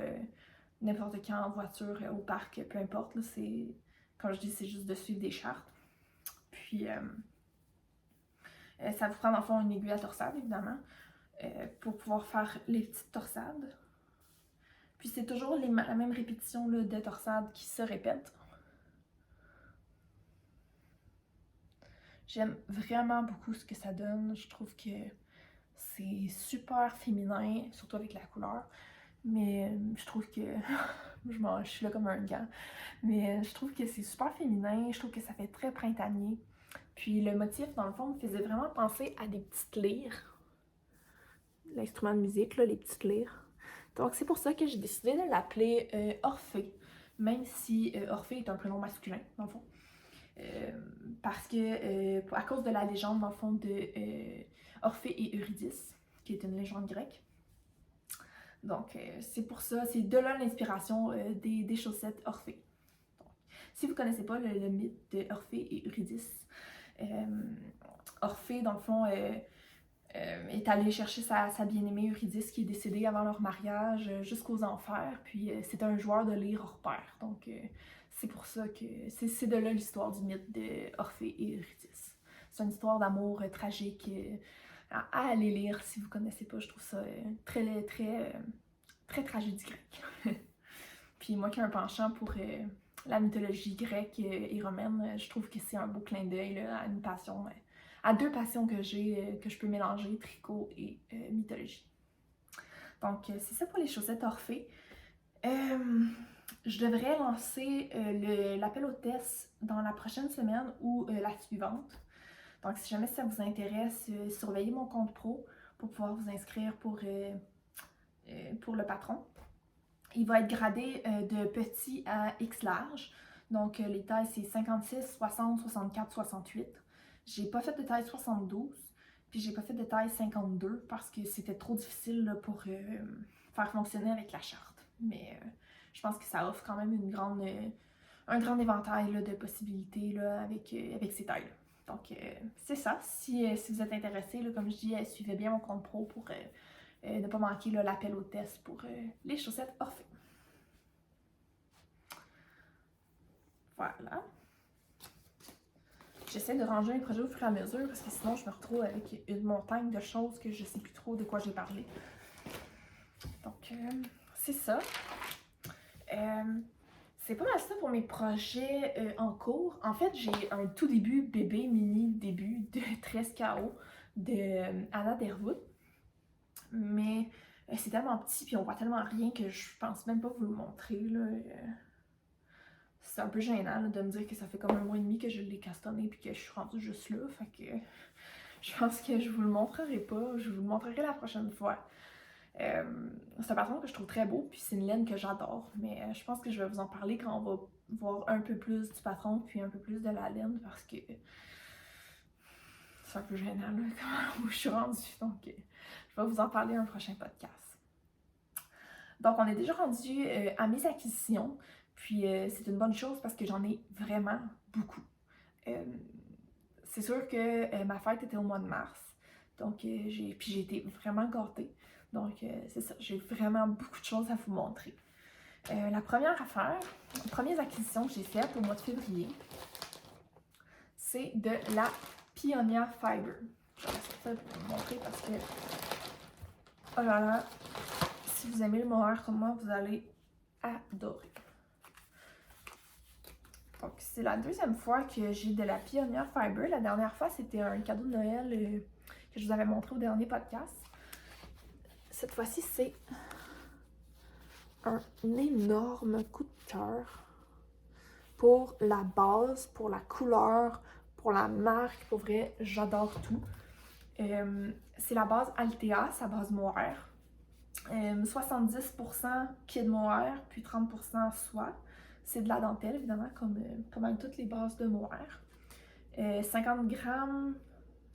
n'importe quand, en voiture, au parc, peu importe. Là, comme je dis, c'est juste de suivre des chartes. Puis, ça vous prend dans le fond une aiguille à torsade, évidemment, pour pouvoir faire les petites torsades. Puis, c'est toujours la même répétition là, de torsades qui se répète. J'aime vraiment beaucoup ce que ça donne. Je trouve que c'est super féminin, surtout avec la couleur. Mais je trouve que... je suis là comme un gant. Mais je trouve que c'est super féminin. Je trouve que ça fait très printanier. Puis le motif, dans le fond, me faisait vraiment penser à des petites lyres. L'instrument de musique, là, les petites lyres. Donc c'est pour ça que j'ai décidé de l'appeler Orphée. Même si Orphée est un prénom masculin, dans le fond. Parce que, à cause de la légende, dans le fond, de Orphée et Eurydice, qui est une légende grecque. Donc, c'est pour ça, c'est de là l'inspiration des chaussettes Orphée. Donc, si vous ne connaissez pas le mythe de Orphée et Eurydice, Orphée, dans le fond, est allé chercher sa bien-aimée Eurydice qui est décédée avant leur mariage jusqu'aux enfers. Puis c'est un joueur de lyre hors pair. Donc c'est pour ça que c'est de là l'histoire du mythe de Orphée et Eurydice. C'est une histoire d'amour tragique à aller lire si vous connaissez pas. Je trouve ça très tragédie grecque. Puis moi qui ai un penchant pour la mythologie grecque et romaine, je trouve que c'est un beau clin d'œil à une passion, à deux passions que j'ai, que je peux mélanger, tricot et mythologie. Donc c'est ça pour les chaussettes Orphée. Je devrais lancer l'appel aux tests dans la prochaine semaine ou la suivante. Donc si jamais ça vous intéresse, surveillez mon compte pro pour pouvoir vous inscrire pour le patron. Il va être gradé de petit à X large. Donc les tailles c'est 56, 60, 64, 68. J'ai pas fait de taille 72, puis j'ai pas fait de taille 52 parce que c'était trop difficile là, pour faire fonctionner avec la charte. Mais je pense que ça offre quand même un grand éventail là, de possibilités là, avec ces tailles-là. Donc c'est ça. Si vous êtes intéressé, là, comme je dis, suivez bien mon compte pro pour ne pas manquer l'appel au test pour les chaussettes Orphée. Voilà. J'essaie de ranger mes projets au fur et à mesure parce que sinon je me retrouve avec une montagne de choses que je sais plus trop de quoi j'ai parlé. Donc c'est ça. C'est pas mal ça pour mes projets en cours. En fait, j'ai un tout début bébé mini début de 13 KO de Anna Derwood. Mais c'est tellement petit puis on voit tellement rien que je pense même pas vous le montrer là. C'est un peu gênant là, de me dire que ça fait comme 1 mois et demi que je l'ai castonné puis que je suis rendue juste là. Fait que je pense que je vous le montrerai pas. Je vous le montrerai la prochaine fois. C'est un patron que je trouve très beau, puis c'est une laine que j'adore. Mais je pense que je vais vous en parler quand on va voir un peu plus du patron, puis un peu plus de la laine, parce que c'est un peu gênant là, où je suis rendue. Donc je vais vous en parler dans un prochain podcast. Donc on est déjà rendu à mes acquisitions. Puis c'est une bonne chose parce que j'en ai vraiment beaucoup. C'est sûr que ma fête était au mois de mars. Donc j'ai été vraiment gâtée. Donc c'est ça, j'ai vraiment beaucoup de choses à vous montrer. La première affaire, les premières acquisitions que j'ai faites au mois de février, c'est de la Pioneer Fiber. Je vais sortir pour vous montrer parce que, oh là là, si vous aimez le mohair comme moi, vous allez adorer. Donc, c'est la deuxième fois que j'ai de la Pioneer Fiber. La dernière fois, c'était un cadeau de Noël que je vous avais montré au dernier podcast. Cette fois-ci, c'est un énorme coup de cœur pour la base, pour la couleur, pour la marque. Pour vrai, j'adore tout. C'est la base Altea, sa base mohair. 70% kid mohair, puis 30% soie. C'est de la dentelle, évidemment, comme avec toutes les bases de mohair. 50 grammes,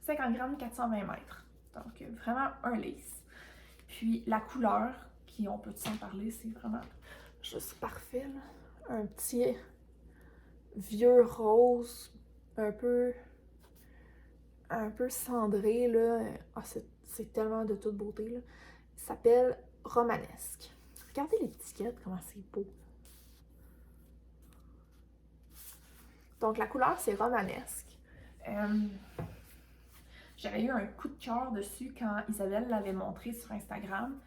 420 mètres. Donc, vraiment un lace. Puis, la couleur, qui on peut s'en parler, c'est vraiment juste parfait. Là. Un petit vieux rose, un peu cendré. Là. Ah, c'est tellement de toute beauté. Là. Il s'appelle Romanesque. Regardez l'étiquette, comment c'est beau. Donc, la couleur, c'est Romanesque. J'avais eu un coup de cœur dessus quand Isabelle l'avait montré sur Instagram.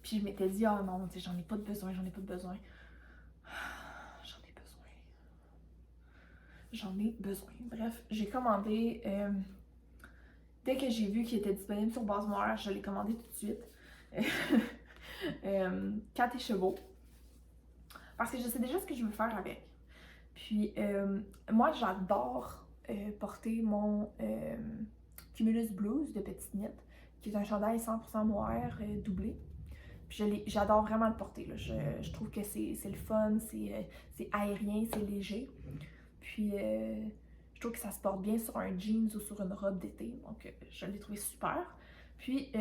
Puis je m'étais dit, oh non, j'en ai pas de besoin, j'en ai besoin. Bref, j'ai commandé. Dès que j'ai vu qu'il était disponible sur base mohair, je l'ai commandé tout de suite. 4 écheveaux. Parce que je sais déjà ce que je veux faire avec. Puis, moi, j'adore porter mon Cumulus Blues de Petite Knit, qui est un chandail 100% mohair doublé. Puis, j'adore vraiment le porter. Là. Je trouve que c'est le fun, c'est aérien, c'est léger. Puis, je trouve que ça se porte bien sur un jeans ou sur une robe d'été. Donc, je l'ai trouvé super. Puis,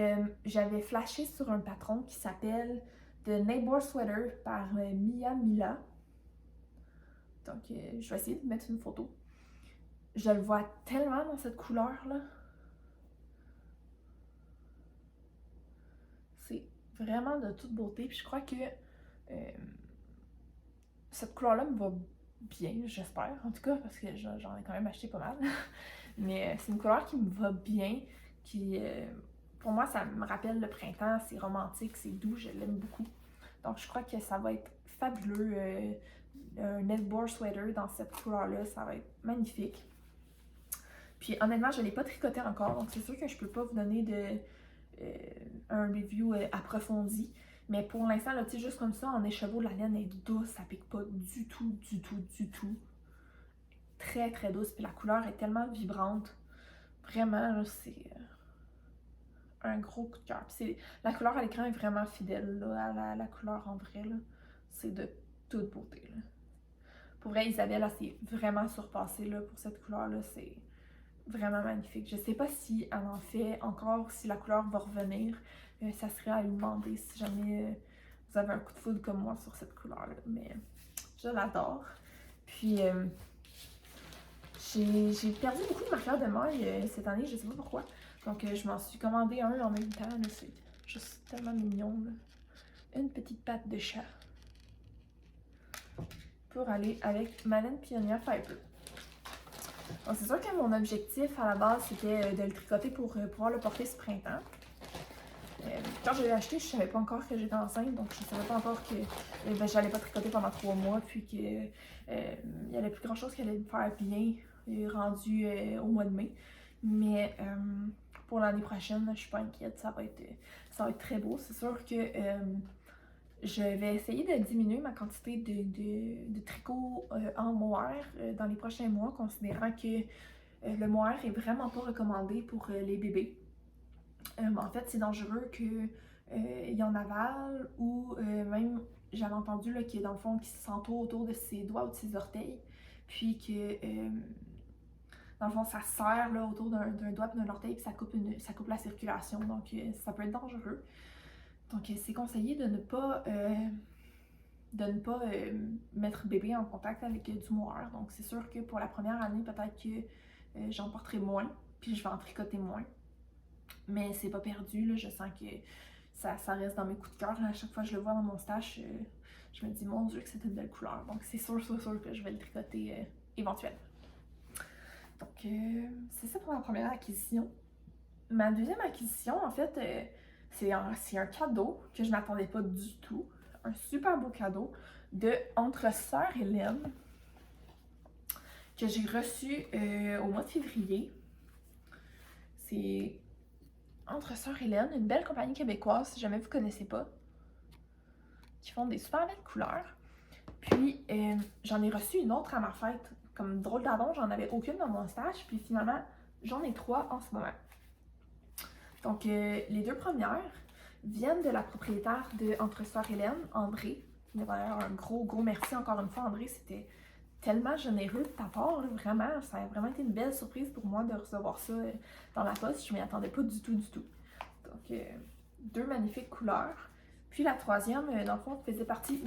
j'avais flashé sur un patron qui s'appelle The Neighbor Sweater par Mia Mila. Donc, je vais essayer de mettre une photo. Je le vois tellement dans cette couleur-là. C'est vraiment de toute beauté. Puis je crois que cette couleur-là me va bien, j'espère. En tout cas, parce que j'en ai quand même acheté pas mal. Mais c'est une couleur qui me va bien, Puis pour moi, ça me rappelle le printemps, c'est romantique, c'est doux, je l'aime beaucoup. Donc je crois que ça va être fabuleux. Un netboard sweater dans cette couleur-là, ça va être magnifique. Puis honnêtement, je ne l'ai pas tricoté encore, donc c'est sûr que je peux pas vous donner un review approfondi. Mais pour l'instant, là, tu sais, juste comme ça, en écheveau, la laine est douce, ça pique pas du tout, du tout, du tout. Très, très douce, puis la couleur est tellement vibrante. Vraiment, là, c'est un gros coup de cœur. La couleur à l'écran est vraiment fidèle là, à la couleur en vrai. C'est de toute beauté. Là. Pour vrai, Isabelle, elle s'est vraiment surpassée là, pour cette couleur-là. C'est vraiment magnifique. Je sais pas si elle en fait encore, si la couleur va revenir. Ça serait à lui demander si jamais vous avez un coup de foudre comme moi sur cette couleur-là. Mais je l'adore. Puis j'ai perdu beaucoup de marqueurs de maille cette année, je sais pas pourquoi. Donc je m'en suis commandé un en même temps. C'est juste tellement mignon. Là. Une petite patte de chat. Pour aller avec ma laine Pioneer Fiber. Donc c'est sûr que mon objectif à la base c'était de le tricoter pour pouvoir le porter ce printemps. Quand je l'ai acheté, je savais pas encore que j'étais enceinte, donc je savais pas encore que j'allais pas tricoter pendant 3 mois, puis que il y avait plus grand chose qui allait me faire bien rendu au mois de mai. Mais pour l'année prochaine, je suis pas inquiète, ça va être très beau. C'est sûr que je vais essayer de diminuer ma quantité de tricot en mohair dans les prochains mois, considérant que le mohair est vraiment pas recommandé pour les bébés. En fait, c'est dangereux qu'il y en avale ou même, j'avais entendu là, que dans le fond, qu'il s'entoure autour de ses doigts ou de ses orteils, puis que dans le fond, ça serre là, autour d'un doigt et d'un orteil, puis ça coupe la circulation, donc ça peut être dangereux. Donc c'est conseillé de ne pas mettre bébé en contact avec du mohair. Donc c'est sûr que pour la première année, peut-être que j'en porterai moins, puis je vais en tricoter moins. Mais c'est pas perdu, là. Je sens que ça reste dans mes coups de cœur. À chaque fois que je le vois dans mon stash, je me dis, mon Dieu, que c'est une belle couleur. Donc c'est sûr que je vais le tricoter éventuellement. Donc c'est ça pour ma première acquisition. Ma deuxième acquisition, en fait, c'est un cadeau que je n'attendais pas du tout. Un super beau cadeau de Entre Sœurs Hélène que j'ai reçu au mois de février. C'est Entre Sœurs Hélène, une belle compagnie québécoise, si jamais vous ne connaissez pas, qui font des super belles couleurs. Puis, j'en ai reçu une autre à ma fête. Comme drôle d'adon, j'en avais aucune dans mon stage, puis finalement, j'en ai 3 en ce moment. Donc, les 2 premières viennent de la propriétaire de Entre Sœurs Hélène, André. D'ailleurs, un gros merci encore une fois, André. C'était tellement généreux de ta part, là, vraiment. Ça a vraiment été une belle surprise pour moi de recevoir ça dans la poste. Je ne m'y attendais pas du tout, du tout. Donc, 2 magnifiques couleurs. Puis la troisième, dans le fond, faisait partie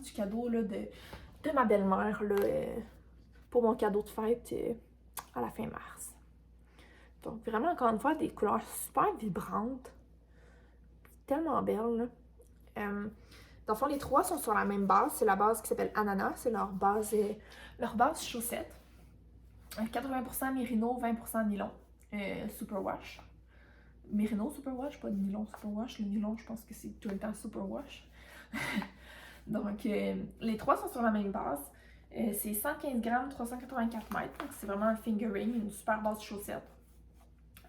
du cadeau là, de ma belle-mère pour mon cadeau de fête à la fin mars. Donc, vraiment, encore une fois, des couleurs super vibrantes. Tellement belles, là. Dans le fond, les 3 sont sur la même base. C'est la base qui s'appelle Ananas. C'est leur base chaussette. 80% mérino, 20% nylon. Superwash. Mérino Superwash, pas de nylon Superwash. Le nylon, je pense que c'est tout le temps Superwash. Donc, les 3 sont sur la même base. C'est 115 grammes, 384 mètres. Donc, c'est vraiment un fingering, une super base chaussette.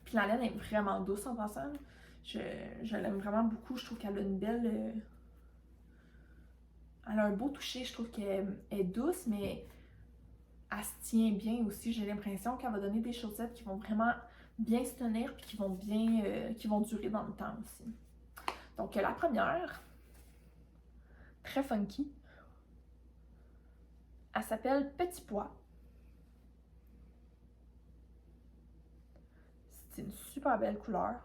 Puis la laine est vraiment douce en passant. Je l'aime vraiment beaucoup. Je trouve qu'elle a une belle... elle a un beau toucher. Je trouve qu'elle est douce, mais elle se tient bien aussi. J'ai l'impression qu'elle va donner des chaussettes qui vont vraiment bien se tenir puis qui vont durer dans le temps aussi. Donc la première, très funky, elle s'appelle Petit Pois. C'est une super belle couleur.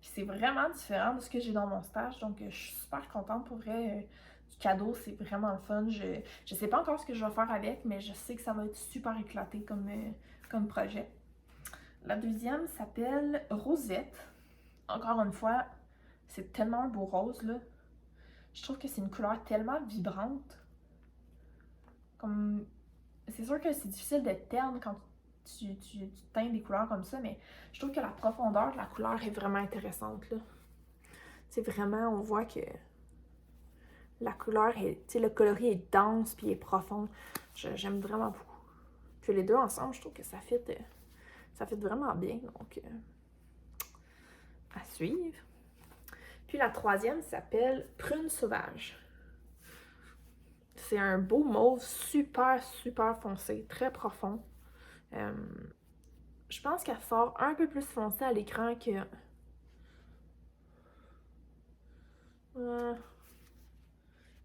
Puis c'est vraiment différent de ce que j'ai dans mon stage, donc je suis super contente pour vrai du cadeau, c'est vraiment le fun. Je sais pas encore ce que je vais faire avec, mais je sais que ça va être super éclaté comme projet. La deuxième s'appelle Rosette. Encore une fois, c'est tellement un beau rose, là. Je trouve que c'est une couleur tellement vibrante. C'est sûr que c'est difficile d'être terne tu teintes des couleurs comme ça, mais je trouve que la profondeur de la couleur est vraiment intéressante, là. C'est vraiment, on voit que la couleur est, tu sais, le coloris est dense puis est profond. J'aime vraiment beaucoup. Puis les deux ensemble, je trouve que ça fit vraiment bien, donc à suivre. Puis la troisième s'appelle Prune sauvage. C'est un beau mauve super, super foncé, très profond. Je pense qu'elle sort un peu plus foncée à l'écran que...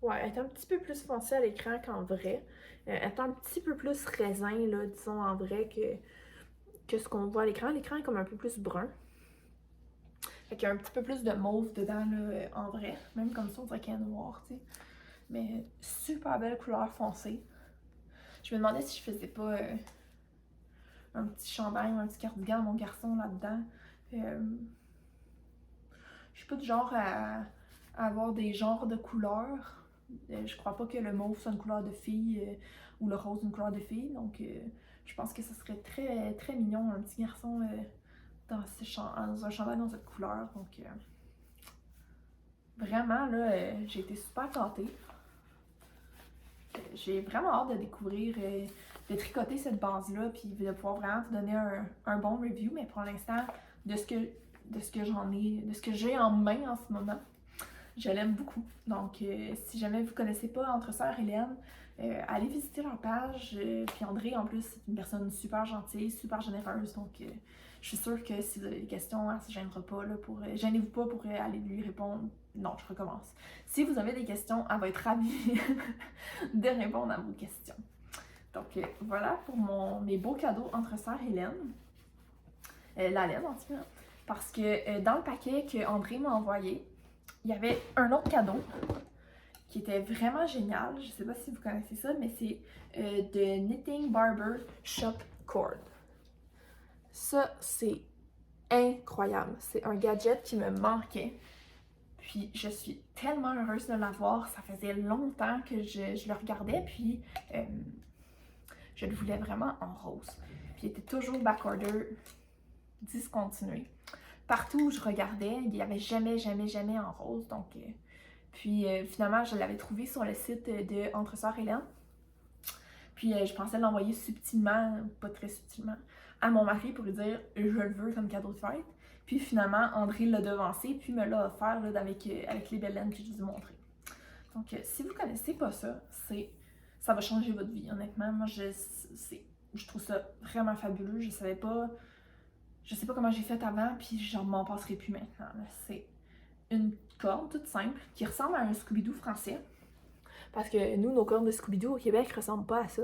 ouais, elle est un petit peu plus foncée à l'écran qu'en vrai. Elle est un petit peu plus raisin, là, disons, en vrai, que ce qu'on voit à l'écran. L'écran est comme un peu plus brun. Fait qu'il y a un petit peu plus de mauve dedans, là, en vrai. Même comme ça, on dirait qu'elle est noire, tu sais. Mais super belle couleur foncée. Je me demandais si je faisais pas un petit chandail ou un petit cardigan à mon garçon là-dedans. Je suis pas du genre à avoir des genres de couleurs. Je crois pas que le mauve soit une couleur de fille ou le rose une couleur de fille. Donc je pense que ce serait très, très mignon, un petit garçon dans un chandail dans cette couleur. Donc vraiment, là, j'ai été super tentée. J'ai vraiment hâte de découvrir, de tricoter cette base-là, puis de pouvoir vraiment vous donner un bon review. Mais pour l'instant, de ce que j'ai en main en ce moment, je l'aime beaucoup. Donc, si jamais vous ne connaissez pas Entre Sœurs Hélène, allez visiter leur page. Puis André, en plus, c'est une personne super gentille, super généreuse. Donc, je suis sûre que si vous avez des questions, elle ne se gênera pas. Gênez-vous pas pour aller lui répondre. Non, je recommence. Si vous avez des questions, elle va être ravie de répondre à vos questions. Donc, voilà pour mes beaux cadeaux Entre Sœurs Hélène. La laine, en tout cas. Parce que dans le paquet que André m'a envoyé, il y avait un autre cadeau qui était vraiment génial. Je sais pas si vous connaissez ça, mais c'est de Knitting Barber Shop Cord. Ça, c'est incroyable. C'est un gadget qui me manquait. Puis je suis tellement heureuse de l'avoir. Ça faisait longtemps que je le regardais, puis je le voulais vraiment en rose. Puis il était toujours backorder, discontinué. Partout où je regardais, il n'y avait jamais, jamais, jamais en rose. Donc, puis finalement, je l'avais trouvé sur le site de Entre Sœurs Hélène. Puis je pensais l'envoyer subtilement, pas très subtilement, à mon mari pour lui dire je le veux comme cadeau de fête. Puis finalement, André l'a devancé, puis me l'a offert là, avec les belles laines que je vous ai montrées. Donc, si vous connaissez pas ça, ça va changer votre vie, honnêtement. Moi, je trouve ça vraiment fabuleux. Je sais pas comment j'ai fait avant, puis j'en m'en passerai plus maintenant. C'est une corde toute simple qui ressemble à un Scooby-Doo français. Parce que nous, nos cordes de Scooby-Doo au Québec ressemblent pas à ça.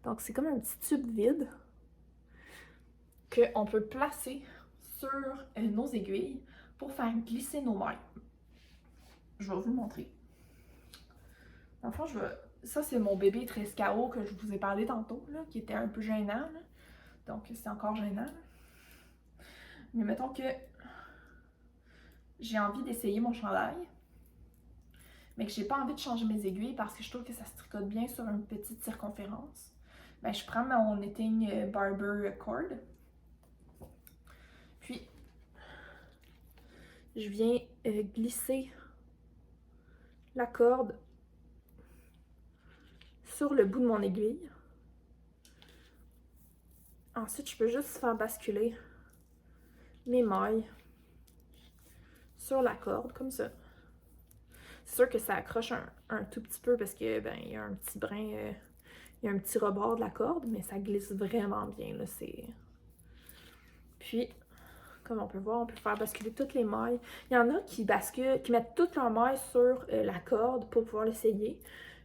Donc, c'est comme un petit tube vide qu'on peut placer sur nos aiguilles pour faire glisser nos mailles. Je vais vous le montrer. Dans le fond, ça, c'est mon bébé Trescao que je vous ai parlé tantôt, là, qui était un peu gênant. Là. Donc, c'est encore gênant. Mais mettons que j'ai envie d'essayer mon chandail, mais que j'ai pas envie de changer mes aiguilles parce que je trouve que ça se tricote bien sur une petite circonférence. Ben, je prends mon Knitting Barber Cord. Puis, je viens glisser la corde sur le bout de mon aiguille. Ensuite, je peux juste faire basculer mes mailles sur la corde, comme ça. C'est sûr que ça accroche un tout petit peu parce que ben, il y a un petit brin, il y a un petit rebord de la corde, mais ça glisse vraiment bien, là, Puis, comme on peut voir, on peut faire basculer toutes les mailles. Il y en a qui mettent toutes leurs mailles sur la corde pour pouvoir l'essayer.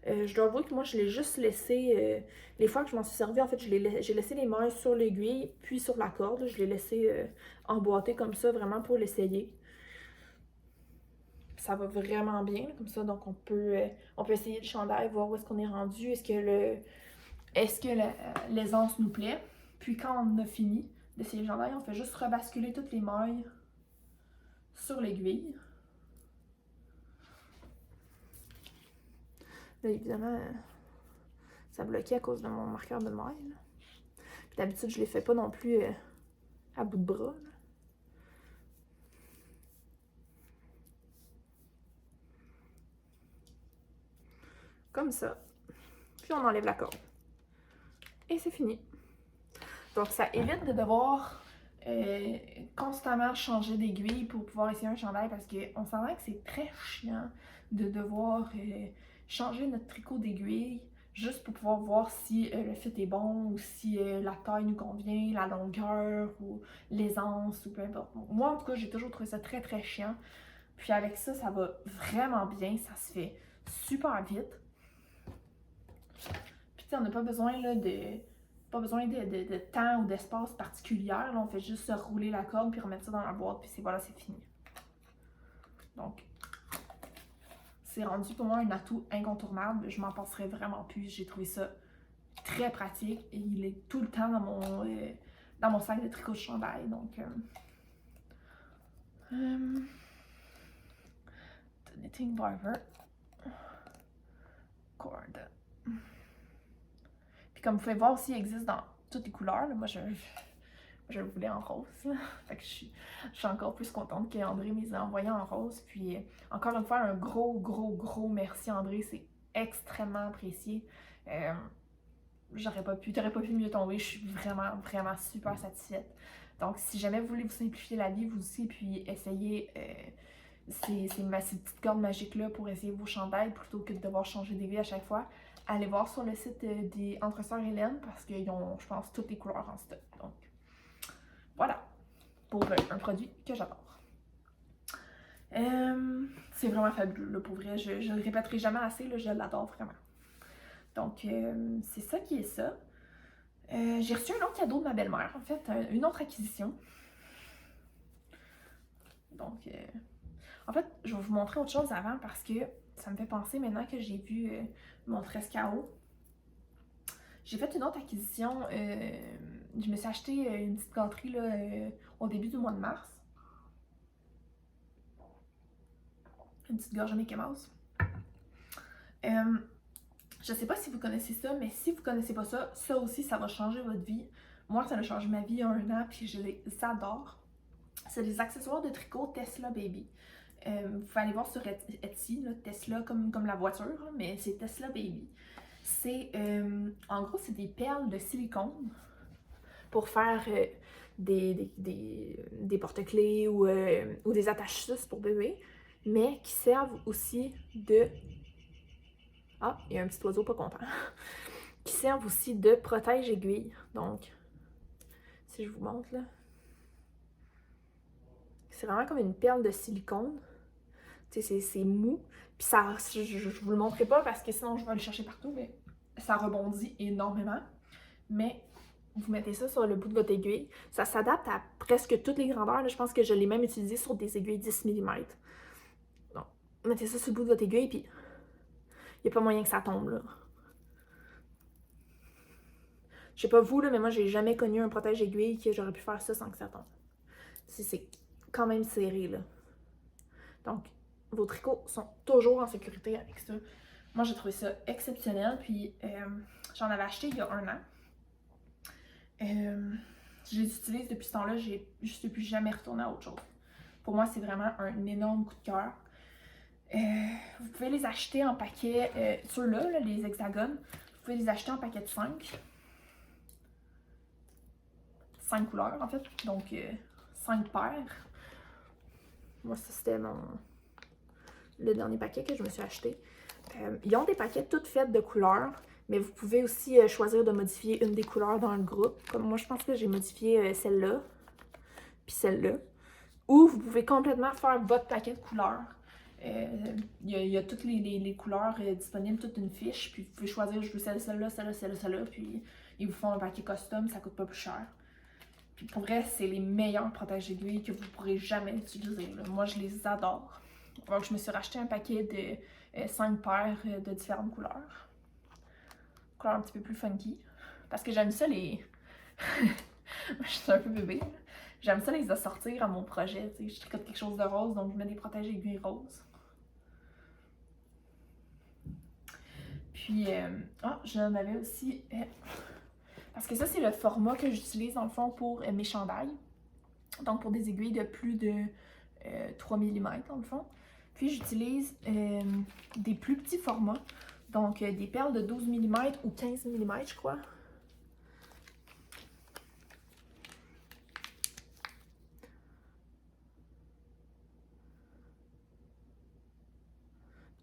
Je dois avouer que moi, je l'ai juste laissé, les fois que je m'en suis servi, en fait, j'ai laissé les mailles sur l'aiguille, puis sur la corde. Je l'ai laissé emboîter comme ça, vraiment pour l'essayer. Ça va vraiment bien, comme ça, donc on peut essayer le chandail, voir où est-ce qu'on est rendu, est-ce que l'aisance nous plaît. Puis quand on a fini d'essayer le chandail, on fait juste rebasculer toutes les mailles sur l'aiguille. Là, évidemment, ça bloquait à cause de mon marqueur de maille. D'habitude, je les fais pas non plus à bout de bras. Là. Comme ça. Puis on enlève la corde. Et c'est fini. Donc ça évite de devoir constamment changer d'aiguille pour pouvoir essayer un chandail parce qu'on s'entend que c'est très chiant de devoir changer notre tricot d'aiguille juste pour pouvoir voir si le fit est bon ou si la taille nous convient, la longueur ou l'aisance ou peu importe. Moi en tout cas j'ai toujours trouvé ça très très chiant. Puis avec ça, ça va vraiment bien, ça se fait super vite. Puis tu sais, on n'a pas besoin là, de temps ou d'espace particulier. Là, on fait juste se rouler la corde puis remettre ça dans la boîte, puis voilà, c'est fini. Donc, c'est rendu pour moi un atout incontournable. Je m'en passerai vraiment plus. J'ai trouvé ça très pratique et il est tout le temps dans mon sac de tricot de chandail. Donc, The Knitting Barber. Cord. Puis comme vous pouvez voir aussi, il existe dans toutes les couleurs. Là. Moi, je le voulais en rose. Fait que je suis encore plus contente qu'André me les a envoyés en rose. Puis encore une fois, un gros merci André. C'est extrêmement apprécié. T'aurais pas pu mieux tomber. Je suis vraiment super satisfaite. Donc si jamais vous voulez vous simplifier la vie, vous aussi, puis essayer ces petites cordes magiques-là pour essayer vos chandails plutôt que de devoir changer d'aiguille à chaque fois, allez voir sur le site des Entre Sœurs Hélène parce qu'ils ont, je pense, toutes les couleurs en stock. Donc, voilà, pour un produit que j'adore. C'est vraiment fabuleux, là, pour vrai. Je le répéterai jamais assez, là, je l'adore vraiment. Donc, c'est ça qui est ça. J'ai reçu un autre cadeau de ma belle-mère, en fait, une autre acquisition. Donc, en fait, je vais vous montrer autre chose avant parce que ça me fait penser maintenant que j'ai vu mon Trescao. J'ai fait une autre acquisition. Je me suis acheté une petite gâterie là, au début du mois de mars. Une petite gorge de Mickey Mouse. Je sais pas si vous connaissez ça, mais si vous connaissez pas ça, ça aussi, ça va changer votre vie. Moi, ça a changé ma vie il y a 1 an, puis je les adore. C'est des accessoires de tricot Tesla Baby. Vous pouvez aller voir sur Etsy, là, Tesla comme la voiture, mais c'est Tesla Baby. C'est, en gros, c'est des perles de silicone pour faire des porte-clés ou des attaches-sus pour bébé, mais qui servent aussi de... Ah, il y a un petit oiseau pas content. Qui servent aussi de protège-aiguille. Donc, si je vous montre là, c'est vraiment comme une perle de silicone. Tu sais, c'est mou. Puis ça, je vous le montrerai pas parce que sinon je vais le chercher partout, mais ça rebondit énormément. Mais vous mettez ça sur le bout de votre aiguille. Ça s'adapte à presque toutes les grandeurs. Là, je pense que je l'ai même utilisé sur des aiguilles 10 mm. Donc, mettez ça sur le bout de votre aiguille, puis il n'y a pas moyen que ça tombe, là. Je sais pas vous, là, mais moi, j'ai jamais connu un protège-aiguille que j'aurais pu faire ça sans que ça tombe. C'est quand même serré, là. Donc, vos tricots sont toujours en sécurité avec ça. Moi, j'ai trouvé ça exceptionnel, puis j'en avais acheté il y a 1 an. Je les utilise depuis ce temps-là, je ne suis plus jamais retournée à autre chose. Pour moi, c'est vraiment un énorme coup de cœur. Vous pouvez les acheter en paquet, ceux-là, là, les hexagones, vous pouvez les acheter en paquet de 5. 5 couleurs en fait, donc 5 paires. Moi, ça c'était le dernier paquet que je me suis acheté. Ils ont des paquets toutes faites de couleurs, mais vous pouvez aussi choisir de modifier une des couleurs dans le groupe. Comme moi, je pense que j'ai modifié celle-là, puis celle-là. Ou vous pouvez complètement faire votre paquet de couleurs. Il y a toutes les couleurs disponibles, toute une fiche, puis vous pouvez choisir, je veux celle-là, celle-là, puis ils vous font un paquet custom, ça coûte pas plus cher. Puis pour vrai, c'est les meilleurs protège-aiguilles que vous pourrez jamais utiliser. Là. Moi, je les adore. Donc, je me suis racheté un paquet de 5 paires de différentes couleurs. Couleurs un petit peu plus funky. Parce que j'aime ça les... je suis un peu bébé. J'aime ça les assortir à mon projet. T'sais. Je tricote quelque chose de rose, donc je mets des protège-aiguilles roses. Puis, j'en avais aussi... Parce que ça, c'est le format que j'utilise dans le fond pour mes chandails. Donc pour des aiguilles de plus de 3 mm dans le fond. Puis j'utilise des plus petits formats. Donc des perles de 12 mm ou 15 mm je crois.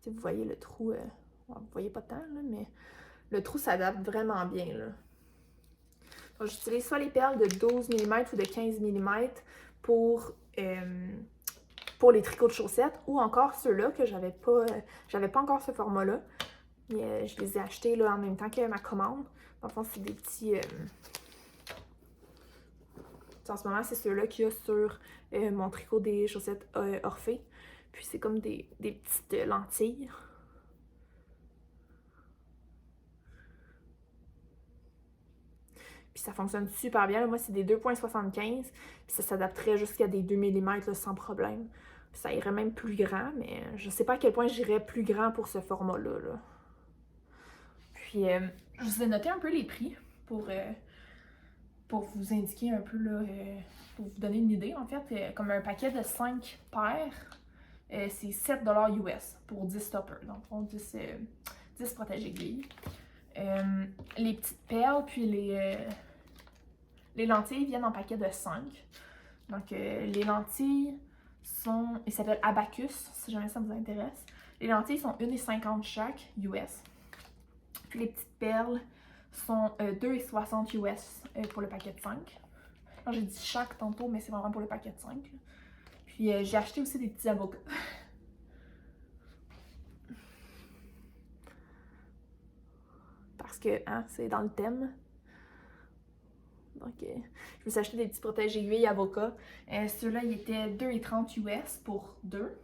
Vous voyez le trou, vous voyez pas tant, là, mais le trou s'adapte vraiment bien. J'utilise soit les perles de 12 mm ou de 15 mm pour les tricots de chaussettes, ou encore ceux-là que j'avais pas encore ce format-là. Mais je les ai achetés là, en même temps que ma commande. Dans le fond, c'est des petits... en ce moment, c'est ceux-là qu'il y a sur mon tricot des chaussettes Orphée. Puis c'est comme des petites lentilles. Puis ça fonctionne super bien. Là, moi, c'est des 2,75. Puis ça s'adapterait jusqu'à des 2 mm là, sans problème. Puis ça irait même plus grand, mais je sais pas à quel point j'irais plus grand pour ce format-là. Là. Puis je vous ai noté un peu les prix pour vous indiquer un peu, là, pour vous donner une idée. En fait, comme un paquet de 5 paires, c'est 7 $ US pour 10 stoppers. Donc, on 10 protège-aiguilles. Les petites perles, puis les lentilles viennent en paquet de 5. Donc, les lentilles sont... Ils s'appellent Abacus, si jamais ça vous intéresse. Les lentilles sont 1,50 chaque US. Puis les petites perles sont 2,60 US pour le paquet de 5. J'ai dit chaque tantôt, mais c'est vraiment pour le paquet de 5. Puis j'ai acheté aussi des petits avocats. Parce que hein, c'est dans le thème. Donc, je me suis acheté des petits protège-aiguilles avocats. Ceux-là, ils étaient 2,30 US pour 2.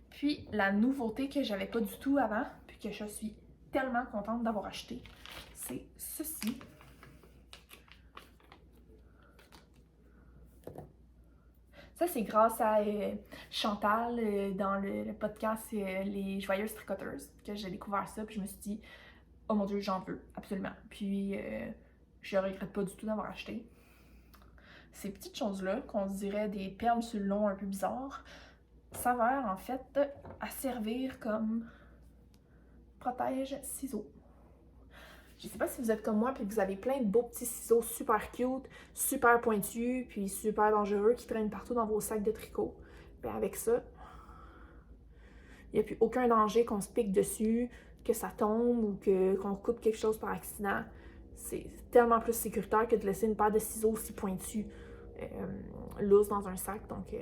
Puis, la nouveauté que j'avais pas du tout avant, puis que je suis tellement contente d'avoir acheté, c'est ceci. Ça, c'est grâce à Chantal dans le podcast Les Joyeuses Tricoteuses que j'ai découvert ça. Puis je me suis dit, oh mon Dieu, j'en veux, absolument. Puis je regrette pas du tout d'avoir acheté. Ces petites choses-là, qu'on se dirait des perles sur le long un peu bizarres, s'avèrent en fait à servir comme protège-ciseaux. Je sais pas si vous êtes comme moi puis que vous avez plein de beaux petits ciseaux super cute, super pointus, puis super dangereux qui traînent partout dans vos sacs de tricot. Bien avec ça, il n'y a plus aucun danger qu'on se pique dessus, que ça tombe ou qu'on coupe quelque chose par accident. C'est tellement plus sécuritaire que de laisser une paire de ciseaux aussi pointus loose dans un sac. Donc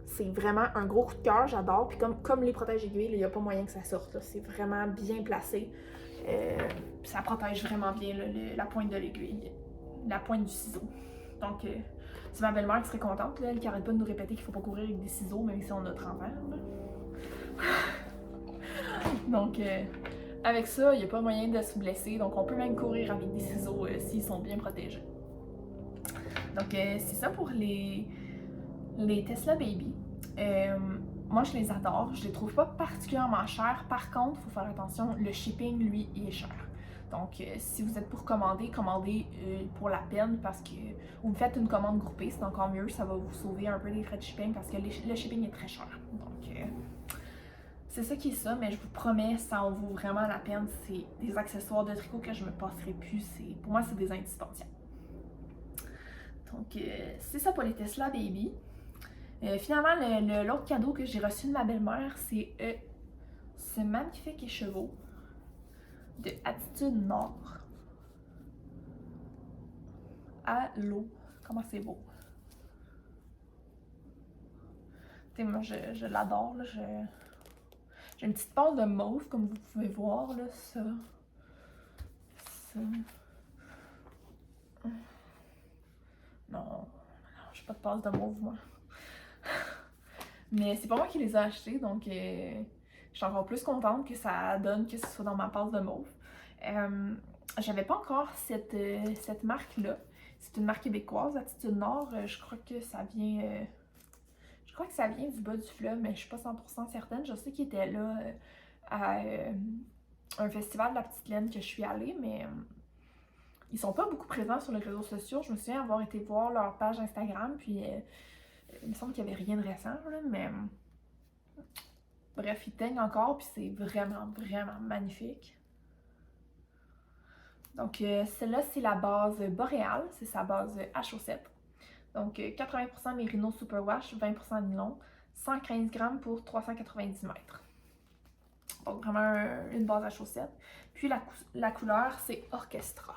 c'est vraiment un gros coup de cœur, j'adore. Puis comme les protège-aiguilles, il n'y a pas moyen que ça sorte. C'est vraiment bien placé. Ça protège vraiment bien là, la pointe de l'aiguille, la pointe du ciseau. Donc, c'est ma belle-mère qui serait contente, là, elle qui arrête pas de nous répéter qu'il faut pas courir avec des ciseaux, même si on a 30 ans. Donc, avec ça, il n'y a pas moyen de se blesser, donc on peut même courir avec des ciseaux s'ils sont bien protégés. Donc, c'est ça pour les Tesla Baby. Moi, je les adore. Je les trouve pas particulièrement chers. Par contre, il faut faire attention, le shipping, lui, il est cher. Donc, si vous êtes pour commander, commandez pour la peine parce que vous faites une commande groupée, c'est encore mieux. Ça va vous sauver un peu les frais de shipping parce que le shipping est très cher. Donc, c'est ça qui est ça, mais je vous promets, ça en vaut vraiment la peine. C'est des accessoires de tricot que je me passerai plus. Pour moi, c'est des indispensables. Donc, c'est ça pour les Tesla Baby. Finalement, l'autre cadeau que j'ai reçu de ma belle-mère, c'est ce magnifique écheveau de Attitude Nord. Allô, comment c'est beau. T'sais, moi, je l'adore. J'ai une petite passe de mauve, comme vous pouvez voir. Là, ça. Non, j'ai pas de passe de mauve, moi. Mais c'est pas moi qui les ai achetés, donc je suis encore plus contente que ça donne que ce soit dans ma passe de mauve. J'avais pas encore cette marque-là. C'est une marque québécoise, Attitude Nord. Je crois que ça vient... du bas du fleuve, mais je suis pas 100% certaine. Je sais qu'il était là à un festival de la Petite Laine que je suis allée, mais Ils sont pas beaucoup présents sur les réseaux sociaux. Je me souviens avoir été voir leur page Instagram, puis il me semble qu'il y avait rien de récent, là, mais bref, ils teignent encore, puis c'est vraiment, vraiment magnifique. Donc, celle-là, c'est la base boréale, c'est sa base à chaussettes. Donc, 80% Merino Superwash, 20% nylon, 115 grammes pour 390 mètres. Donc, vraiment une base à chaussettes. Puis, la couleur, c'est Orchestra.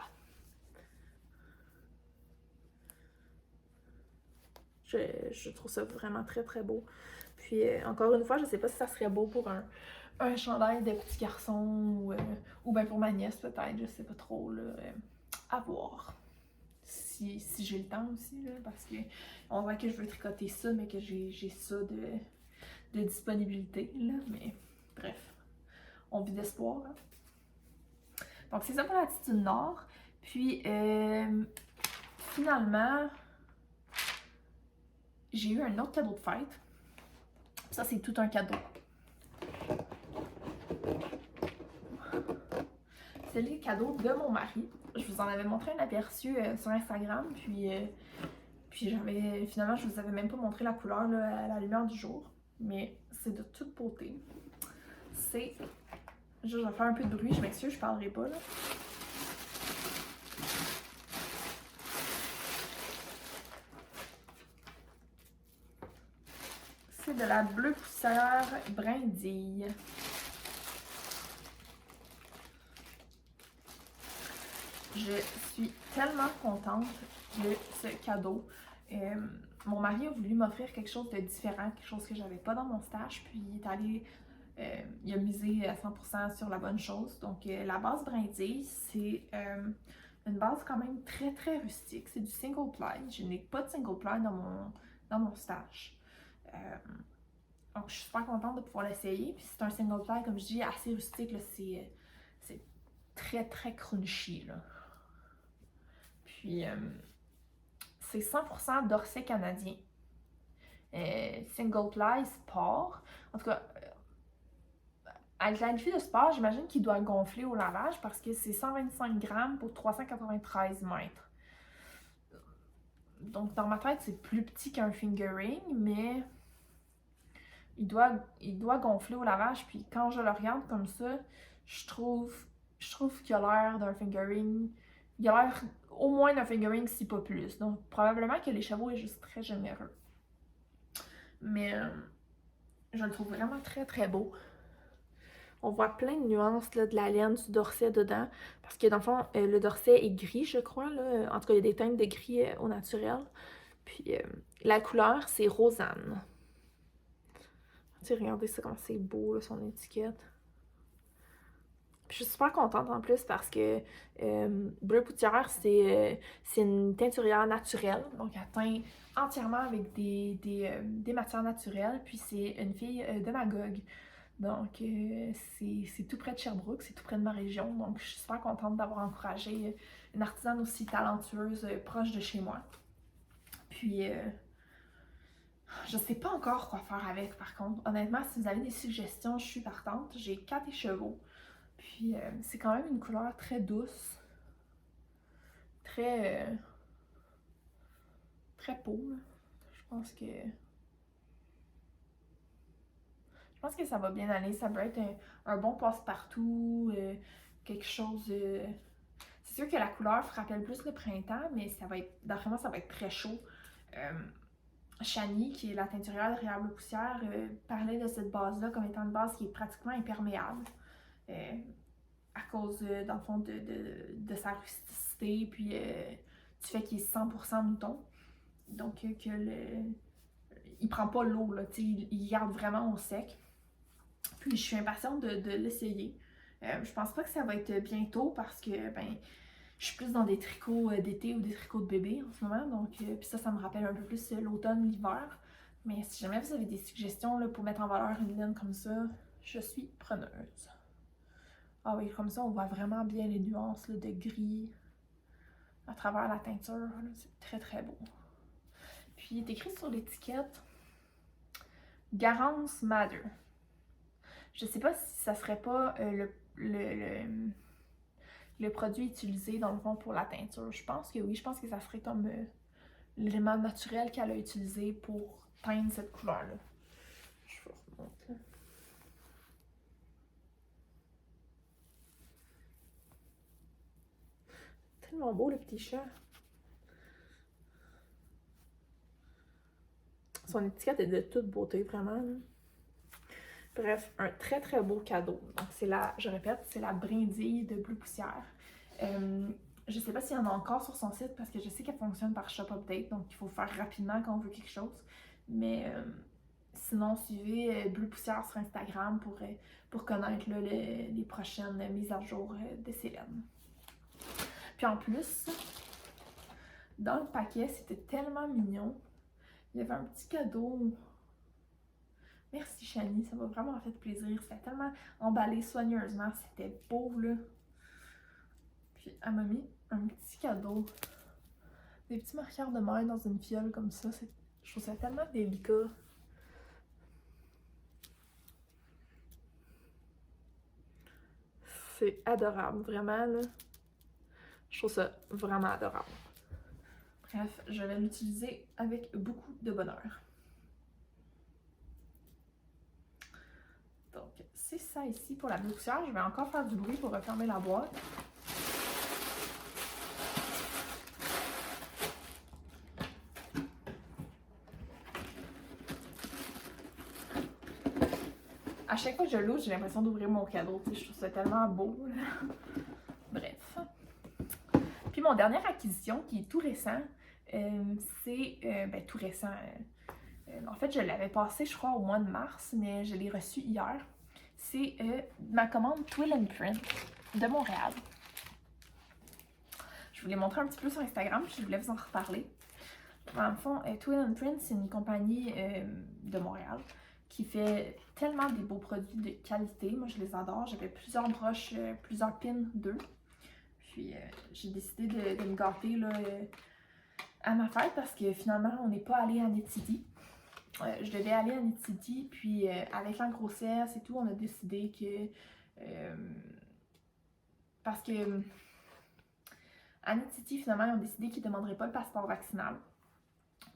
Je trouve ça vraiment très, très beau. Puis, encore une fois, je sais pas si ça serait beau pour un chandail de petit garçon ou bien pour ma nièce, peut-être. Je sais pas trop, là. À voir. Si j'ai le temps aussi, là, parce que on voit que je veux tricoter ça, mais que j'ai ça de disponibilité, là. Mais bref, on vit d'espoir. Hein. Donc, c'est ça pour l'attitude nord. Puis, finalement, j'ai eu un autre cadeau de fête. Ça, c'est tout un cadeau. C'est le cadeau de mon mari. Je vous en avais montré un aperçu sur Instagram, puis finalement, je vous avais même pas montré la couleur là, à la lumière du jour. Mais c'est de toute beauté. C'est... Je vais faire un peu de bruit, je m'excuse, je parlerai pas là. C'est de la bleue poussière brindille. Je suis tellement contente de ce cadeau. Mon mari a voulu m'offrir quelque chose de différent, quelque chose que j'avais pas dans mon stage, puis il est allé, il a misé à 100% sur la bonne chose. Donc la base brindille, c'est une base quand même très très rustique. C'est du single ply. Je n'ai pas de single ply dans mon stage. Donc je suis super contente de pouvoir l'essayer. Puis c'est un single ply, comme je dis, assez rustique. C'est très très crunchy là. Puis, c'est 100% d'orset canadien. Single ply sport. En tout cas, avec la qualifié de sport, j'imagine qu'il doit gonfler au lavage parce que c'est 125 grammes pour 393 mètres. Donc, dans ma tête, c'est plus petit qu'un fingering, mais il doit gonfler au lavage. Puis, quand je le regarde comme ça, je trouve qu'il a l'air d'un fingering. Il a l'air au moins d'un fingering, si pas plus. Donc, probablement que l'écheveau est juste très généreux. Mais je le trouve vraiment très très beau. On voit plein de nuances là, de la laine, du dorset dedans. Parce que dans le fond, le dorset est gris, je crois. Là. En tout cas, il y a des teintes de gris au naturel. Puis la couleur, c'est Rosanne. Tu sais, regardez ça, comment c'est beau, là, son étiquette. Puis je suis super contente en plus parce que Bleu Poutière, c'est une teinturière naturelle. Donc, elle teint entièrement avec des matières naturelles. Puis c'est une fille de Magog. Donc, c'est tout près de Sherbrooke, c'est tout près de ma région. Donc, je suis super contente d'avoir encouragé une artisane aussi talentueuse proche de chez moi. Puis, je sais pas encore quoi faire avec, par contre. Honnêtement, si vous avez des suggestions, je suis partante. J'ai 4 écheveaux. Puis, c'est quand même une couleur très douce. Très peau. Je pense que ça va bien aller. Ça peut être un bon passe-partout, quelque chose. C'est sûr que la couleur rappelle plus le printemps, mais ça va être, d'après moi, ça va être très chaud. Chani, qui est la teinturière de Réal Bleu Poussière, parlait de cette base-là comme étant une base qui est pratiquement imperméable. À cause, dans le fond, de sa rusticité, puis du fait qu'il est 100% mouton. Donc, il prend pas l'eau, là, il garde vraiment au sec. Puis, je suis impatiente de l'essayer. Je pense pas que ça va être bientôt parce que, je suis plus dans des tricots d'été ou des tricots de bébé en ce moment. Donc, puis ça me rappelle un peu plus l'automne, l'hiver. Mais si jamais vous avez des suggestions là, pour mettre en valeur une laine comme ça, je suis preneuse. Ah oui, comme ça, on voit vraiment bien les nuances là, de gris à travers la teinture. C'est très, très beau. Puis, il est écrit sur l'étiquette « Garance Matter ». Je sais pas si ça serait pas le produit utilisé dans le fond pour la teinture. Je pense que oui, je pense que ça serait comme l'élément naturel qu'elle a utilisé pour teindre cette couleur-là. Je vous remonte là. Tellement beau le petit chat. Son étiquette est de toute beauté, vraiment. Là. Bref, un très très beau cadeau. Donc c'est la, je répète, c'est la brindille de Bleu Poussière. Je sais pas s'il y en a encore sur son site parce que je sais qu'elle fonctionne par Shop Update, donc il faut faire rapidement quand on veut quelque chose. Mais sinon, suivez Bleu Poussière sur Instagram pour connaître là, les prochaines mises à jour de Célène. Puis en plus, dans le paquet, c'était tellement mignon. Il y avait un petit cadeau. Merci Chani, ça m'a vraiment fait plaisir. C'était tellement emballé soigneusement, c'était beau là. Puis elle m'a mis un petit cadeau. Des petits marqueurs de main dans une fiole comme ça. Je trouve ça tellement délicat. C'est adorable, vraiment là. Je trouve ça vraiment adorable. Bref, je vais l'utiliser avec beaucoup de bonheur. Donc, c'est ça ici pour la Bleu Poussière. Je vais encore faire du bruit pour refermer la boîte. À chaque fois que je l'ouvre, j'ai l'impression d'ouvrir mon cadeau. Je trouve ça tellement beau. Là. Bref. Puis mon dernière acquisition, qui est tout récent, c'est... ben, tout récent. En fait, je l'avais passé, je crois, au mois de mars, mais je l'ai reçu hier. C'est ma commande Twill & Print de Montréal. Je vous l'ai montré un petit peu sur Instagram, puis je voulais vous en reparler. En fond, Twill & Print, c'est une compagnie de Montréal qui fait tellement des beaux produits de qualité. Moi, je les adore. J'avais plusieurs broches, plusieurs pins d'eux. Puis, j'ai décidé de me gâter là, à ma fête parce que finalement, on n'est pas allé à Knit City. Je devais aller à Knit City, puis avec la grossesse et tout, on a décidé que... parce que à Knit City, finalement, ils ont décidé qu'ils ne demanderaient pas le passeport vaccinal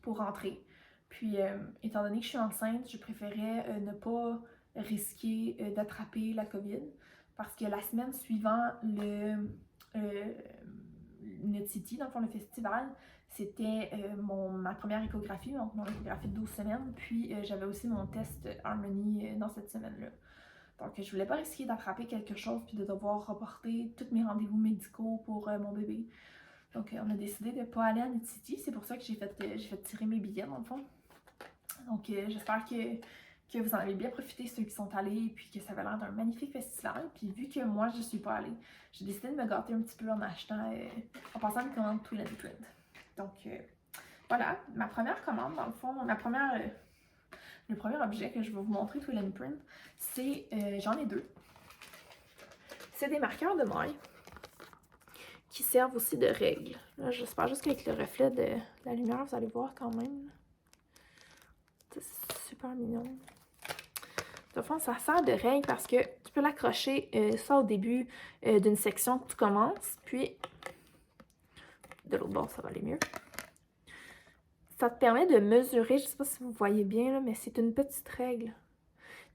pour rentrer. Puis, étant donné que je suis enceinte, je préférais ne pas risquer d'attraper la COVID parce que la semaine suivant le Knit City, dans le fond, le festival, c'était ma première échographie, donc mon échographie de 12 semaines, puis j'avais aussi mon test Harmony dans cette semaine-là. Donc, je voulais pas risquer d'attraper quelque chose puis de devoir reporter tous mes rendez-vous médicaux pour mon bébé. Donc, on a décidé de ne pas aller à Knit City. C'est pour ça que j'ai fait tirer mes billets, dans le fond. Donc, j'espère que vous en avez bien profité, ceux qui sont allés, puis que ça avait l'air d'un magnifique festival. Puis, vu que moi, je suis pas allée, j'ai décidé de me gâter un petit peu en achetant, en passant une commande Twill & Print. Donc, voilà, ma première commande, dans le fond, le premier objet que je vais vous montrer, Twill & Print, c'est, j'en ai deux. C'est des marqueurs de maille qui servent aussi de règles. J'espère juste qu'avec le reflet de la lumière, vous allez voir quand même. C'est super mignon. De fond, ça sert de règle parce que tu peux l'accrocher ça au début d'une section que tu commences, puis de l'autre bord, ça va aller mieux. Ça te permet de mesurer, je ne sais pas si vous voyez bien, là, mais c'est une petite règle.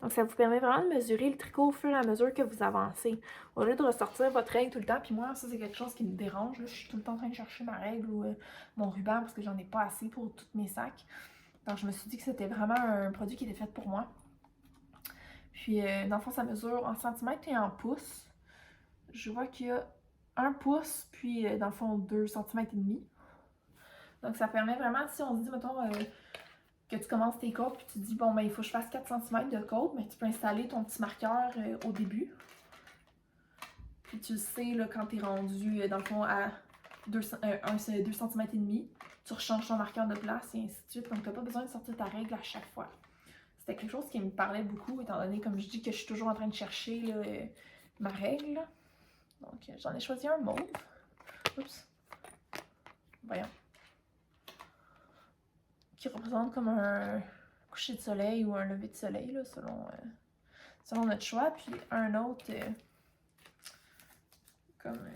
Donc, ça vous permet vraiment de mesurer le tricot au fur et à mesure que vous avancez. Au lieu de ressortir votre règle tout le temps, puis moi, ça, c'est quelque chose qui me dérange. Là. Je suis tout le temps en train de chercher ma règle ou mon ruban parce que j'en ai pas assez pour tous mes sacs. Donc, je me suis dit que c'était vraiment un produit qui était fait pour moi. Puis, dans le fond, ça mesure en centimètres et en pouces. Je vois qu'il y a 1 pouce, puis dans le fond, 2 cm et demi. Donc, ça permet vraiment, si on se dit, mettons, que tu commences tes côtes, puis tu te dis, bon, ben, il faut que je fasse 4 cm de côte, mais tu peux installer ton petit marqueur au début. Puis tu le sais, là, quand tu es rendu, dans le fond, à 2 cm et demi, tu rechanges ton marqueur de place et ainsi de suite. Donc, tu n'as pas besoin de sortir ta règle à chaque fois. C'était quelque chose qui me parlait beaucoup, étant donné, comme je dis, que je suis toujours en train de chercher là, ma règle. Donc, j'en ai choisi un mauve. Oups. Voyons. Qui représente comme un coucher de soleil ou un lever de soleil, là, selon notre choix. Puis un autre comme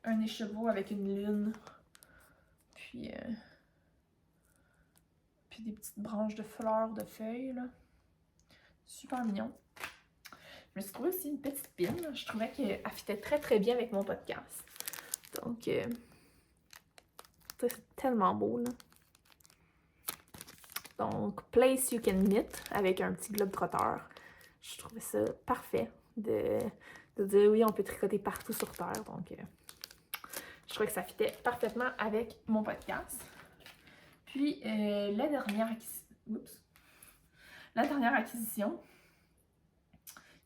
un écheveau avec une lune. Puis des petites branches de fleurs, de feuilles, là. Super mignon. Je me suis trouvé aussi une petite pin. Je trouvais qu'elle fitait très très bien avec mon podcast. Donc, c'est tellement beau, là. Donc, Place You Can Knit avec un petit globe trotteur. Je trouvais ça parfait de dire oui, on peut tricoter partout sur Terre. Donc, je trouvais que ça fitait parfaitement avec mon podcast. Puis, la dernière acquisition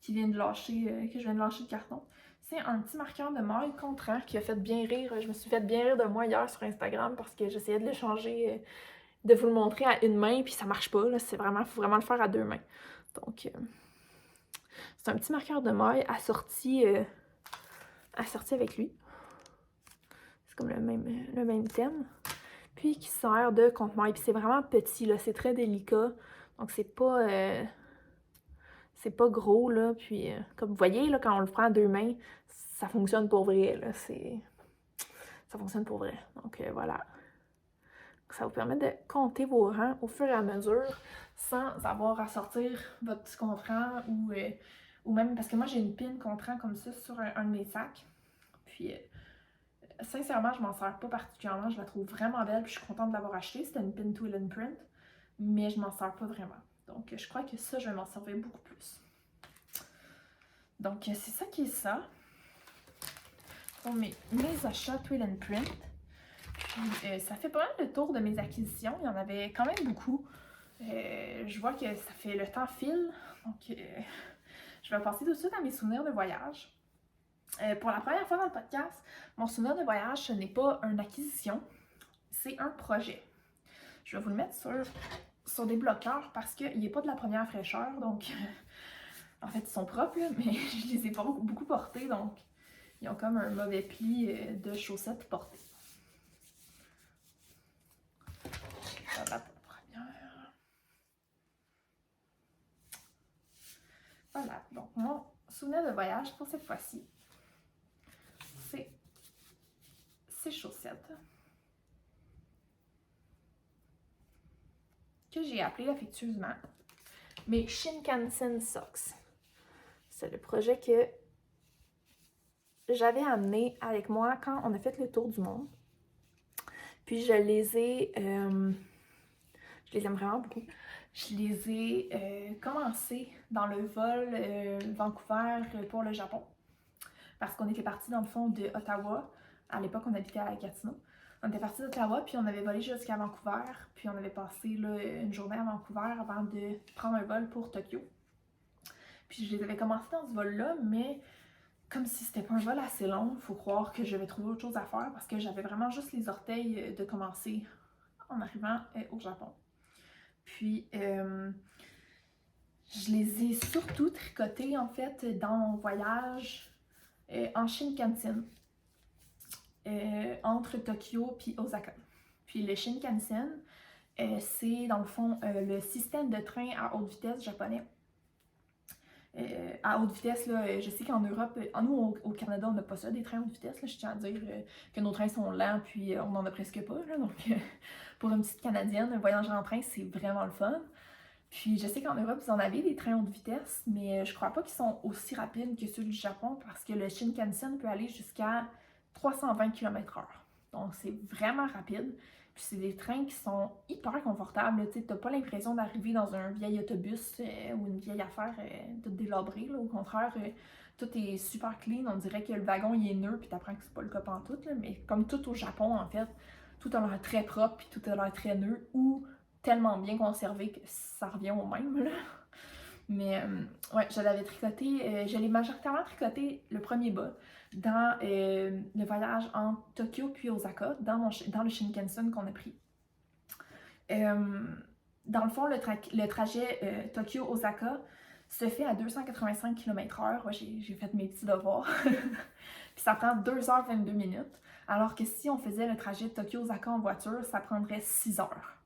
qui vient de lâcher, que je viens de lâcher le carton, c'est un petit marqueur de maille contrant qui a fait bien rire. Je me suis fait bien rire de moi hier sur Instagram parce que j'essayais de le changer, de vous le montrer à une main, puis ça marche pas. Faut vraiment le faire à deux mains. Donc, c'est un petit marqueur de maille assorti avec lui. C'est comme le même thème. Puis qui sert de contre-maille. Puis c'est vraiment petit, là. C'est très délicat. Donc, c'est pas gros, là. Puis, comme vous voyez, là, quand on le prend à deux mains, ça fonctionne pour vrai, là. Ça fonctionne pour vrai. Donc, voilà. Ça vous permet de compter vos rangs au fur et à mesure sans avoir à sortir votre petit contrant ou même, parce que moi, j'ai une pin contrant comme ça sur un de mes sacs. Puis, sincèrement, je m'en sers pas particulièrement. Je la trouve vraiment belle, puis je suis contente de l'avoir achetée. C'était une pin Twill and Print, mais je m'en sers pas vraiment. Donc, je crois que ça, je vais m'en servir beaucoup plus. Donc, c'est ça qui est ça. Pour mes achats Twill and Print. Puis, ça fait pas mal le tour de mes acquisitions. Il y en avait quand même beaucoup. Je vois que ça fait le temps file. Donc, je vais passer tout de suite à mes souvenirs de voyage. Pour la première fois dans le podcast, mon souvenir de voyage, ce n'est pas une acquisition, c'est un projet. Je vais vous le mettre sur des bloqueurs parce qu'il n'est pas de la première fraîcheur. Donc, en fait, ils sont propres, là, mais je les ai pas beaucoup portés. Donc, ils ont comme un mauvais pli de chaussettes portées. Voilà pour la première. Voilà, donc mon souvenir de voyage pour cette fois-ci, c'est ces chaussettes que j'ai appelées affectueusement mes Shinkansen Socks. C'est le projet que j'avais amené avec moi quand on a fait le tour du monde. Puis je les aime vraiment beaucoup. Je les ai commencés dans le vol Vancouver pour le Japon. Parce qu'on était partis dans le fond de Ottawa. À l'époque, on habitait à Gatineau. On était partis d'Ottawa, puis on avait volé jusqu'à Vancouver. Puis on avait passé là, une journée à Vancouver avant de prendre un vol pour Tokyo. Puis je les avais commencés dans ce vol-là, mais comme si c'était pas un vol assez long, il faut croire que je vais trouver autre chose à faire parce que j'avais vraiment juste les orteils de commencer en arrivant au Japon. Puis, je les ai surtout tricotés, en fait, dans mon voyage en Shinkansen, entre Tokyo puis Osaka. Puis le Shinkansen, c'est, dans le fond, le système de train à haute vitesse japonais. À haute vitesse, là, je sais qu'en Europe, nous au Canada, on n'a pas ça, des trains à haute vitesse. Là, je tiens à dire que nos trains sont lents, puis on n'en a presque pas. Là, donc, pour une petite Canadienne, un voyage en train, c'est vraiment le fun. Puis, je sais qu'en Europe, ils en avaient des trains à haute vitesse, mais je crois pas qu'ils sont aussi rapides que ceux du Japon, parce que le Shinkansen peut aller jusqu'à 320 km/h. Donc, c'est vraiment rapide. Puis c'est des trains qui sont hyper confortables. Tu n'as pas l'impression d'arriver dans un vieil autobus ou une vieille affaire toute délabrée. Là. Au contraire, tout est super clean. On dirait que le wagon il est neuf, puis tu apprends que c'est pas le cas pantoute. Là. Mais comme tout au Japon, en fait, tout a l'air très propre, puis tout a l'air très neuf, ou tellement bien conservé que ça revient au même. Là. Mais ouais, je l'avais tricoté, je l'ai majoritairement tricoté le premier bas dans le voyage entre Tokyo puis Osaka, dans le Shinkansen qu'on a pris. Dans le fond, le trajet Tokyo-Osaka se fait à 285 km/h. Ouais, j'ai fait mes petits devoirs. Puis ça prend 2h22 minutes. Alors que si on faisait le trajet Tokyo-Osaka en voiture, ça prendrait 6 heures.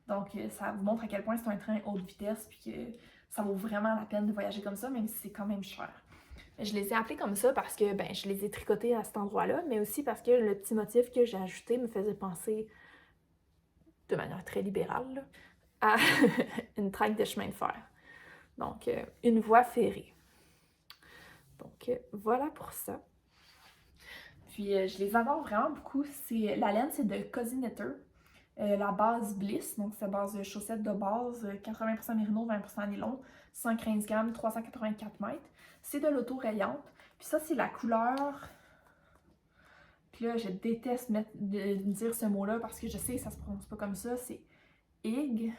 Donc ça vous montre à quel point c'est un train haute vitesse puis que ça vaut vraiment la peine de voyager comme ça, même si c'est quand même cher. Je les ai appelés comme ça parce que ben, je les ai tricotés à cet endroit-là, mais aussi parce que le petit motif que j'ai ajouté me faisait penser, de manière très libérale, là, à une traque de chemin de fer. Donc, une voie ferrée. Donc, voilà pour ça. Puis je les adore vraiment beaucoup. La laine, c'est de Cozy Knitter. La base Bliss, donc c'est base de chaussettes de base, 80% mérino, 20% nylon, 115 grammes, 384 mètres. C'est de l'auto-rayante. Puis ça, c'est la couleur. Puis là, je déteste dire ce mot-là parce que je sais que ça se prononce pas comme ça. C'est Ig.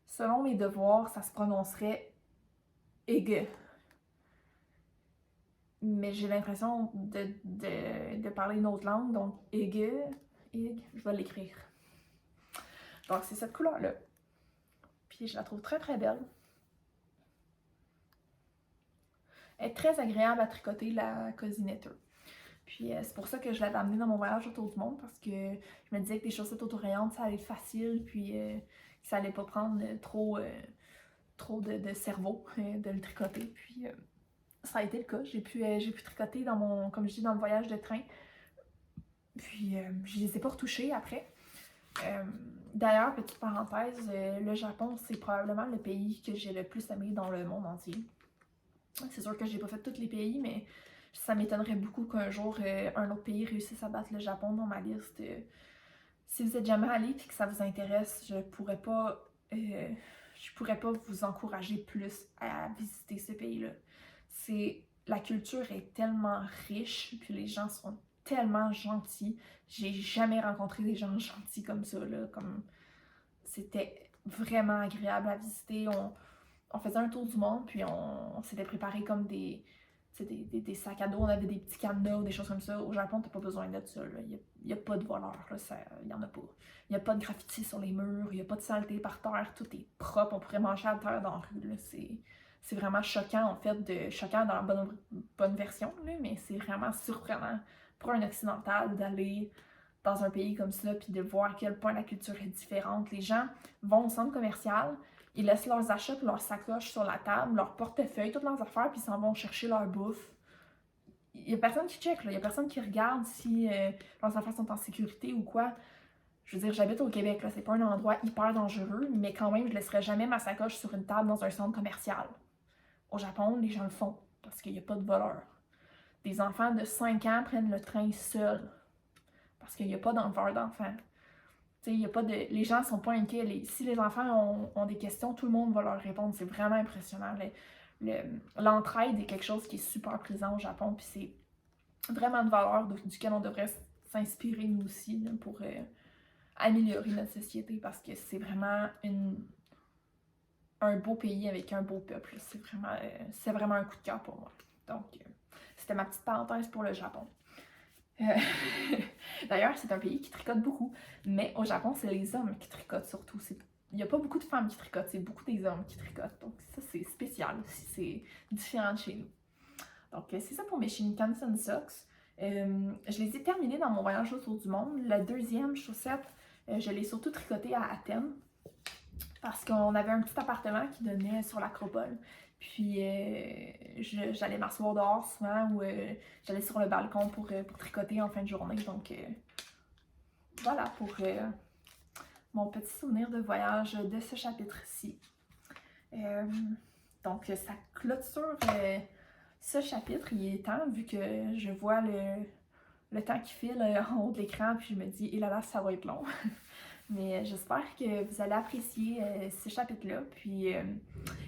Selon mes devoirs, ça se prononcerait Ig. Mais j'ai l'impression de parler une autre langue, donc Ig, je vais l'écrire. Donc c'est cette couleur-là. Puis je la trouve très très belle. Elle est très agréable à tricoter, la Cozy Knitter. Puis c'est pour ça que je l'avais amenée dans mon voyage autour du monde, parce que je me disais que les chaussettes autorayantes, ça allait être facile, puis ça allait pas prendre trop de cerveau de le tricoter. Puis ça a été le cas. J'ai pu tricoter comme je dis, dans le voyage de train. Puis je les ai pas retouchés après. D'ailleurs, petite parenthèse, le Japon, c'est probablement le pays que j'ai le plus aimé dans le monde entier. C'est sûr que j'ai pas fait tous les pays, mais ça m'étonnerait beaucoup qu'un jour un autre pays réussisse à battre le Japon dans ma liste. Si vous êtes jamais allé et que ça vous intéresse, je pourrais pas vous encourager plus à visiter ce pays-là. La culture est tellement riche, puis les gens sont tellement gentils. J'ai jamais rencontré des gens gentils comme ça, là. C'était vraiment agréable à visiter. On faisait un tour du monde, puis on s'était préparé comme des sacs à dos. On avait des petits cadenas ou des choses comme ça. Au Japon, t'as pas besoin de ça. Il n'y a pas de voleurs, il y en a pas. Il n'y a pas de graffiti sur les murs, il n'y a pas de saleté par terre. Tout est propre, on pourrait manger à terre dans la rue. Là. C'est vraiment choquant, en fait, choquant dans la bonne version, là, mais c'est vraiment surprenant pour un occidental d'aller dans un pays comme ça, puis de voir à quel point la culture est différente. Les gens vont au centre commercial, ils laissent leurs achats et leurs sacoches sur la table, leur portefeuille, toutes leurs affaires, puis ils s'en vont chercher leur bouffe. Il n'y a personne qui check, il n'y a personne qui regarde si leurs affaires sont en sécurité ou quoi. Je veux dire, j'habite au Québec, là, c'est pas un endroit hyper dangereux, mais quand même, je laisserais jamais ma sacoche sur une table dans un centre commercial. Au Japon, les gens le font, parce qu'il n'y a pas de voleurs. Des enfants de 5 ans prennent le train seuls, parce qu'il n'y a pas d'envers d'enfants. Y a pas de... Les gens sont pas inquiets. Si les enfants ont des questions, tout le monde va leur répondre. C'est vraiment impressionnant. L'entraide est quelque chose qui est super présent au Japon, puis c'est vraiment de valeur duquel on devrait s'inspirer nous aussi là, pour améliorer notre société, parce que c'est vraiment un beau pays avec un beau peuple. C'est vraiment un coup de cœur pour moi. Donc, c'était ma petite parenthèse pour le Japon. D'ailleurs, c'est un pays qui tricote beaucoup, mais au Japon, c'est les hommes qui tricotent surtout. Il n'y a pas beaucoup de femmes qui tricotent, c'est beaucoup des hommes qui tricotent. Donc ça, c'est spécial aussi, c'est différent de chez nous. Donc c'est ça pour mes Shinkansen Socks. Je les ai terminés dans mon voyage autour du monde. La deuxième chaussette, je l'ai surtout tricotée à Athènes, parce qu'on avait un petit appartement qui donnait sur l'Acropole. Puis j'allais m'asseoir dehors souvent ou j'allais sur le balcon pour tricoter en fin de journée. Donc voilà pour mon petit souvenir de voyage de ce chapitre-ci. Donc ça clôture ce chapitre. Il est temps, vu que je vois le temps qui file en haut de l'écran, puis je me dis, et là là, ça va être long. Mais j'espère que vous allez apprécier ce chapitre-là. Puis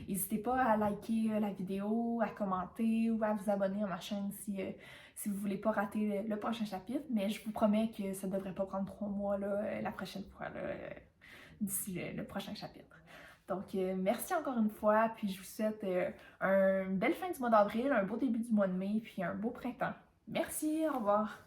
n'hésitez pas à liker la vidéo, à commenter ou à vous abonner à ma chaîne si vous voulez pas rater le prochain chapitre. Mais je vous promets que ça devrait pas prendre 3 mois là, la prochaine fois, d'ici le prochain chapitre. Donc merci encore une fois, puis je vous souhaite une belle fin du mois d'avril, un beau début du mois de mai, puis un beau printemps. Merci, au revoir!